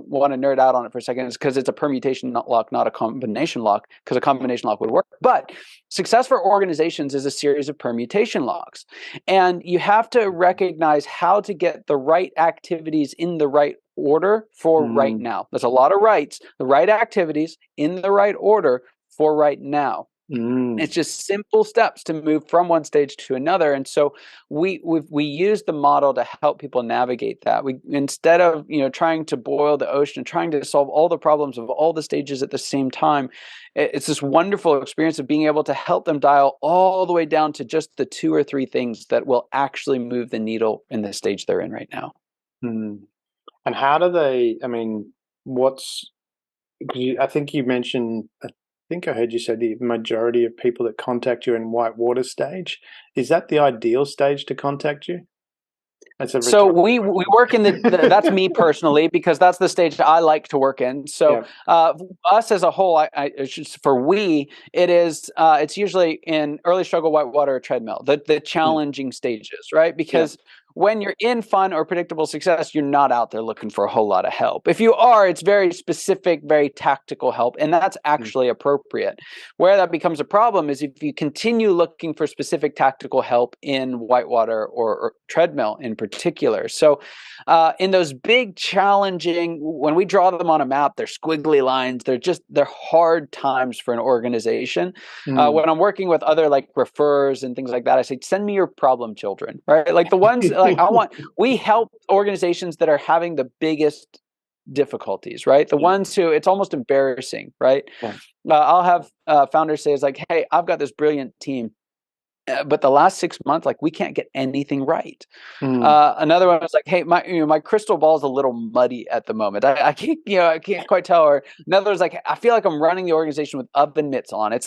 want to nerd out on it for a second, is because it's a permutation lock, not a combination lock, because a combination lock would work. But success for organizations is a series of permutation locks. And you have to recognize how to get the right activities in the right order for right now. There's a lot of rights, the right activities in the right order for right now. It's just simple steps to move from one stage to another. And so we use the model to help people navigate that. We, instead of trying to boil the ocean, trying to solve all the problems of all the stages at the same time, it's this wonderful experience of being able to help them dial all the way down to just the 2 or 3 things that will actually move the needle in the stage they're in right now. And how do they? I mean, I think you mentioned. I think I heard you say the majority of people that contact you in whitewater stage. Is that the ideal stage to contact you? So we work in that's me personally, because that's the stage that I like to work in. So us as a whole, it's usually in early struggle, whitewater, or treadmill, the challenging stages, right? Because when you're in fun or predictable success, you're not out there looking for a whole lot of help. If you are, it's very specific, very tactical help, and that's actually appropriate. Where that becomes a problem is if you continue looking for specific tactical help in whitewater or treadmill in particular. So in those big challenging, when we draw them on a map, they're squiggly lines. They're hard times for an organization. When I'm working with other like referrers and things like that, I say, send me your problem children, right? Like the ones we help organizations that are having the biggest difficulties, right? The ones who it's almost embarrassing, right? I'll have founders say, it's like, hey, I've got this brilliant team, but the last 6 months, like, we can't get anything right. Another one was like, hey, my crystal ball is a little muddy at the moment. I can't quite tell. Or another was like, I feel like I'm running the organization with oven mitts on. It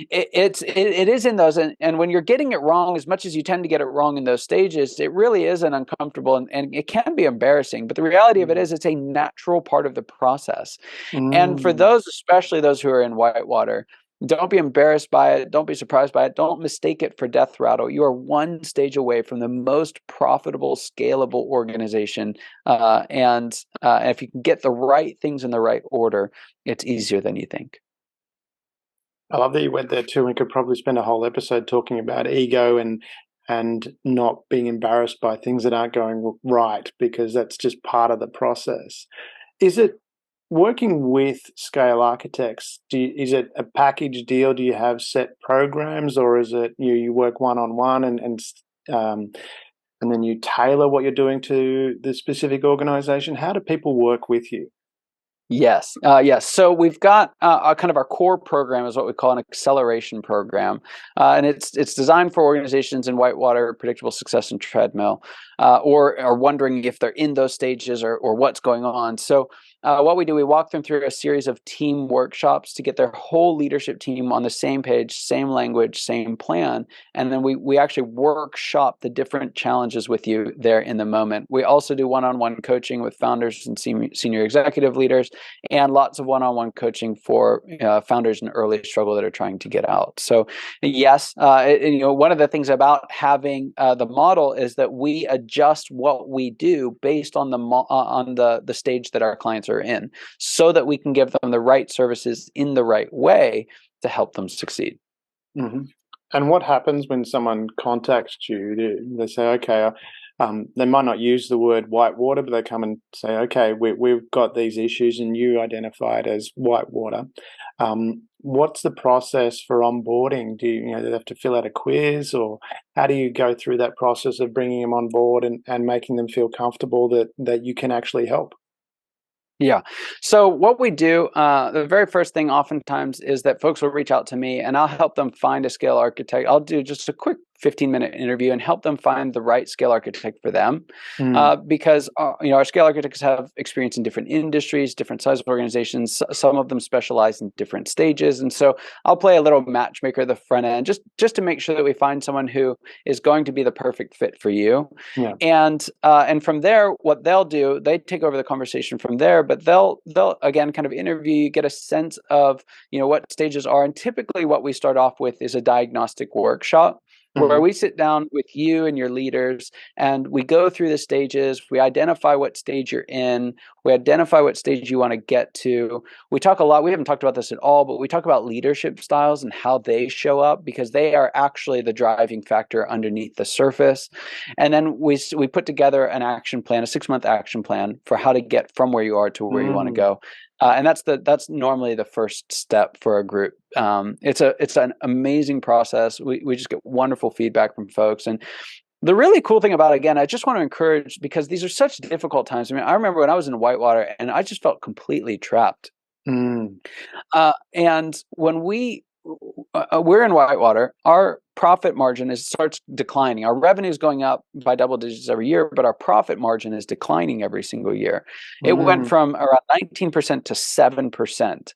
is in those, and when you're getting it wrong, as much as you tend to get it wrong in those stages, it really is an uncomfortable and it can be embarrassing. But the reality of it is, it's a natural part of the process. And for those, especially those who are in whitewater, don't be embarrassed by it. Don't be surprised by it. Don't mistake it for death rattle. You are one stage away from the most profitable, scalable organization. And if you can get the right things in the right order, it's easier than you think. I love that you went there too. We could probably spend a whole episode talking about ego and not being embarrassed by things that aren't going right, because that's just part of the process. Is it working with Scale Architects? Is it a package deal? Do you have set programs, or is it you work one-on-one and then you tailor what you're doing to the specific organization? How do people work with you? Yes. So we've got kind of our core program is what we call an acceleration program, and it's designed for organizations in whitewater, predictable success, and treadmill, or are wondering if they're in those stages or what's going on. So what we do, we walk them through a series of team workshops to get their whole leadership team on the same page, same language, same plan, and then we actually workshop the different challenges with you there in the moment. We also do one-on-one coaching with founders and senior executive leaders, and lots of one-on-one coaching for founders in early struggle that are trying to get out. So yes, one of the things about having the model is that we adjust adjust what we do based on the stage that our clients are in, so that we can give them the right services in the right way to help them succeed. Mm-hmm. And what happens when someone contacts you? They say, okay, they might not use the word whitewater, but they come and say, okay, we've got these issues and you identify it as whitewater. What's the process for onboarding? Do they have to fill out a quiz, or how do you go through that process of bringing them on board and making them feel comfortable that you can actually help? Yeah. So what we do, the very first thing oftentimes is that folks will reach out to me and I'll help them find a scale architect. I'll do just a quick 15-minute interview and help them find the right scale architect for them. Because our scale architects have experience in different industries, different sizes of organizations. Some of them specialize in different stages. And so I'll play a little matchmaker at the front end just to make sure that we find someone who is going to be the perfect fit for you. Yeah. And from there, what they'll do, they take over the conversation from there, but they'll again kind of interview you, get a sense of what stages are. And typically what we start off with is a diagnostic workshop, where we sit down with you and your leaders and we go through the stages. We identify what stage you're in. We identify what stage you want to get to. We talk a lot. We haven't talked about this at all, but we talk about leadership styles and how they show up, because they are actually the driving factor underneath the surface. And then we put together an action plan, a 6-month action plan for how to get from where you are to where you want to go. And that's normally the first step for a group. It's an amazing process. We just get wonderful feedback from folks. And the really cool thing about it, again, I just want to encourage, because these are such difficult times. I mean, I remember when I was in Whitewater and I just felt completely trapped. And when we're in Whitewater, our profit margin starts declining. Our revenue is going up by double digits every year, but our profit margin is declining every single year. It went from around 19% to 7%.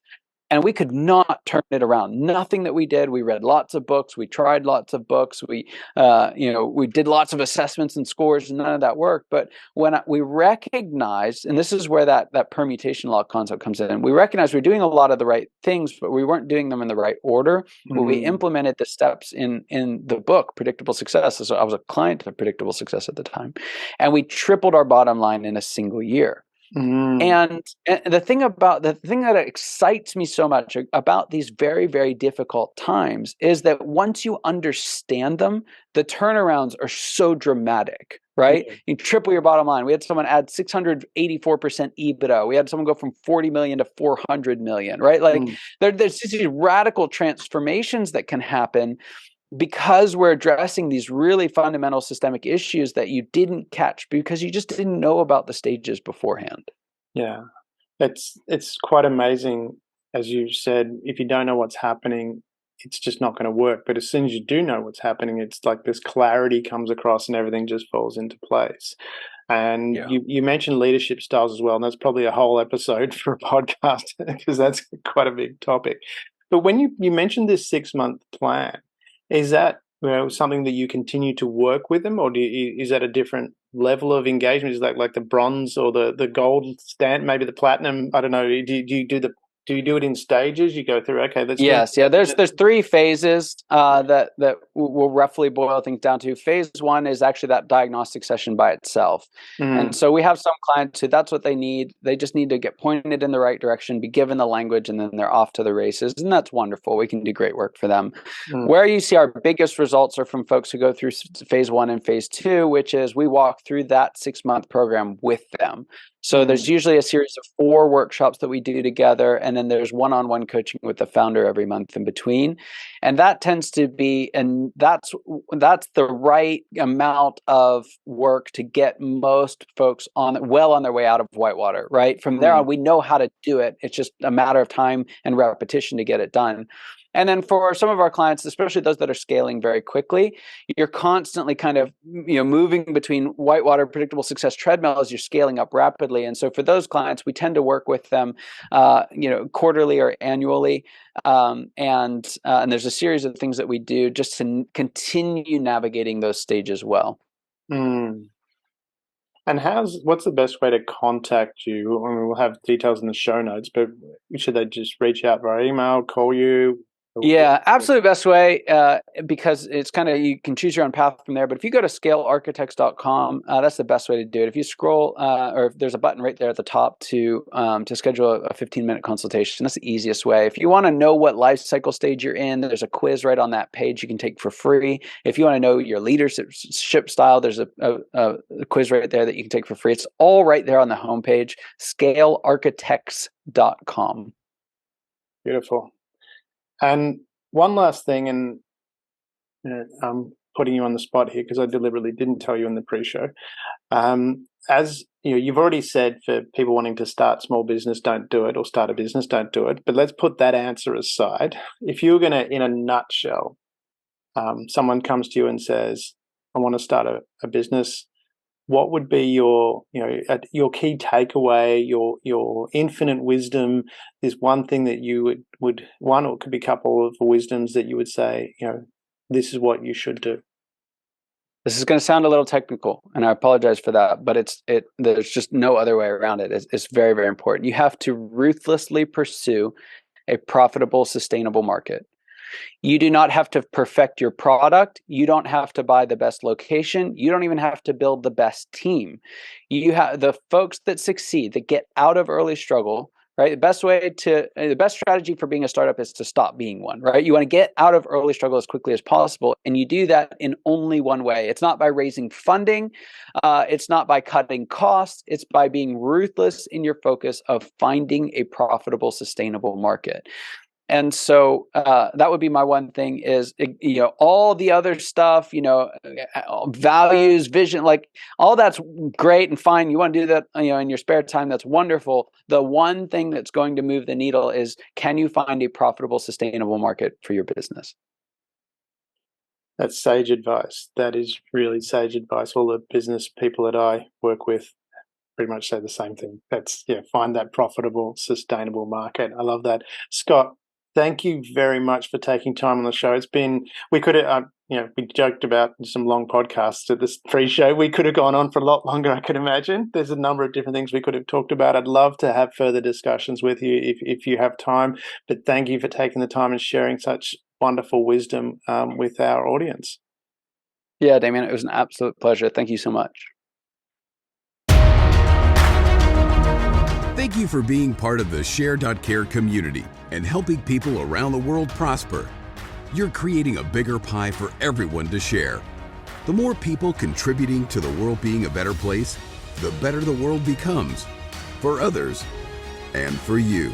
And we could not turn it around. Nothing that we did. We read lots of books. We tried lots of books. We did lots of assessments and scores, and none of that worked. But when we recognized, and this is where that permutation law concept comes in, we recognized we're doing a lot of the right things, but we weren't doing them in the right order. When we implemented the steps in the book, Predictable Success, so I was a client of Predictable Success at the time, and we tripled our bottom line in a single year. And the thing that excites me so much about these very, very difficult times is that once you understand them, the turnarounds are so dramatic, right? You triple your bottom line. We had someone add 684% EBITDA. We had someone go from 40 million to 400 million, right? There's these radical transformations that can happen, because we're addressing these really fundamental systemic issues that you didn't catch because you just didn't know about the stages beforehand. Yeah, it's quite amazing. As you said, if you don't know what's happening, it's just not going to work. But as soon as you do know what's happening, it's like this clarity comes across and everything just falls into place. And you mentioned leadership styles as well, and that's probably a whole episode for a podcast because that's quite a big topic. But when you mentioned this 6-month plan, is that something that you continue to work with them, or is that a different level of engagement? Is that like the bronze or the gold stand, maybe the platinum? I don't know. Do you do it in stages? You go through, okay, let's There's 3 phases that will roughly boil things down to. Phase 1 is actually that diagnostic session by itself. And so we have some clients who that's what they need. They just need to get pointed in the right direction, be given the language, and then they're off to the races. And that's wonderful. We can do great work for them. Where you see our biggest results are from folks who go through phase 1 and phase 2, which is we walk through that 6-month program with them. So there's usually a series of 4 workshops that we do together, and then there's one-on-one coaching with the founder every month in between. And that tends to be, and that's the right amount of work to get most folks on their way out of Whitewater, right? From there on, we know how to do it. It's just a matter of time and repetition to get it done. And then for some of our clients, especially those that are scaling very quickly, you're constantly kind of moving between Whitewater, Predictable Success treadmill as you're scaling up rapidly. And so for those clients, we tend to work with them, quarterly or annually. And there's a series of things that we do just to continue navigating those stages well. And what's the best way to contact you? I mean, we'll have details in the show notes, but should they just reach out via email, call you? Yeah, absolute best way, because it's kind of, you can choose your own path from there. But if you go to scalearchitects.com, that's the best way to do it. If you scroll, or if there's a button right there at the top to schedule a 15-minute consultation, that's the easiest way. If you want to know what life cycle stage you're in, there's a quiz right on that page you can take for free. If you want to know your leadership style, there's a quiz right there that you can take for free. It's all right there on the homepage, scalearchitects.com. Beautiful. And one last thing, and I'm putting you on the spot here because I deliberately didn't tell you in the pre-show. As you know, you've already said for people wanting to start small business, don't do it, or start a business, don't do it. But let's put that answer aside. If you're going to, in a nutshell, someone comes to you and says, I want to start a business, what would be your key takeaway, your infinite wisdom? There's one thing that you would one, or it could be a couple of wisdoms that you would say, this is what you should do. This is going to sound a little technical, and I apologize for that, but there's just no other way around it. It's very, very important. You have to ruthlessly pursue a profitable, sustainable market. You do not have to perfect your product. You don't have to buy the best location. You don't even have to build the best team. You have the folks that succeed, that get out of early struggle, right? The best strategy for being a startup is to stop being one, right? You want to get out of early struggle as quickly as possible. And you do that in only one way. It's not by raising funding. It's not by cutting costs. It's by being ruthless in your focus of finding a profitable, sustainable market. And so that would be my one thing is, all the other stuff, values, vision, like all that's great and fine. You want to do that, in your spare time. That's wonderful. The one thing that's going to move the needle is, can you find a profitable, sustainable market for your business? That's sage advice. That is really sage advice. All the business people that I work with pretty much say the same thing. That's, find that profitable, sustainable market. I love that. Scott, thank you very much for taking time on the show. It's been, we could have, we joked about some long podcasts at this pre-show. We could have gone on for a lot longer, I could imagine. There's a number of different things we could have talked about. I'd love to have further discussions with you if you have time. But thank you for taking the time and sharing such wonderful wisdom with our audience. Yeah, Damien, it was an absolute pleasure. Thank you so much. Thank you for being part of the Share.care community and helping people around the world prosper. You're creating a bigger pie for everyone to share. The more people contributing to the world being a better place, the better the world becomes for others and for you.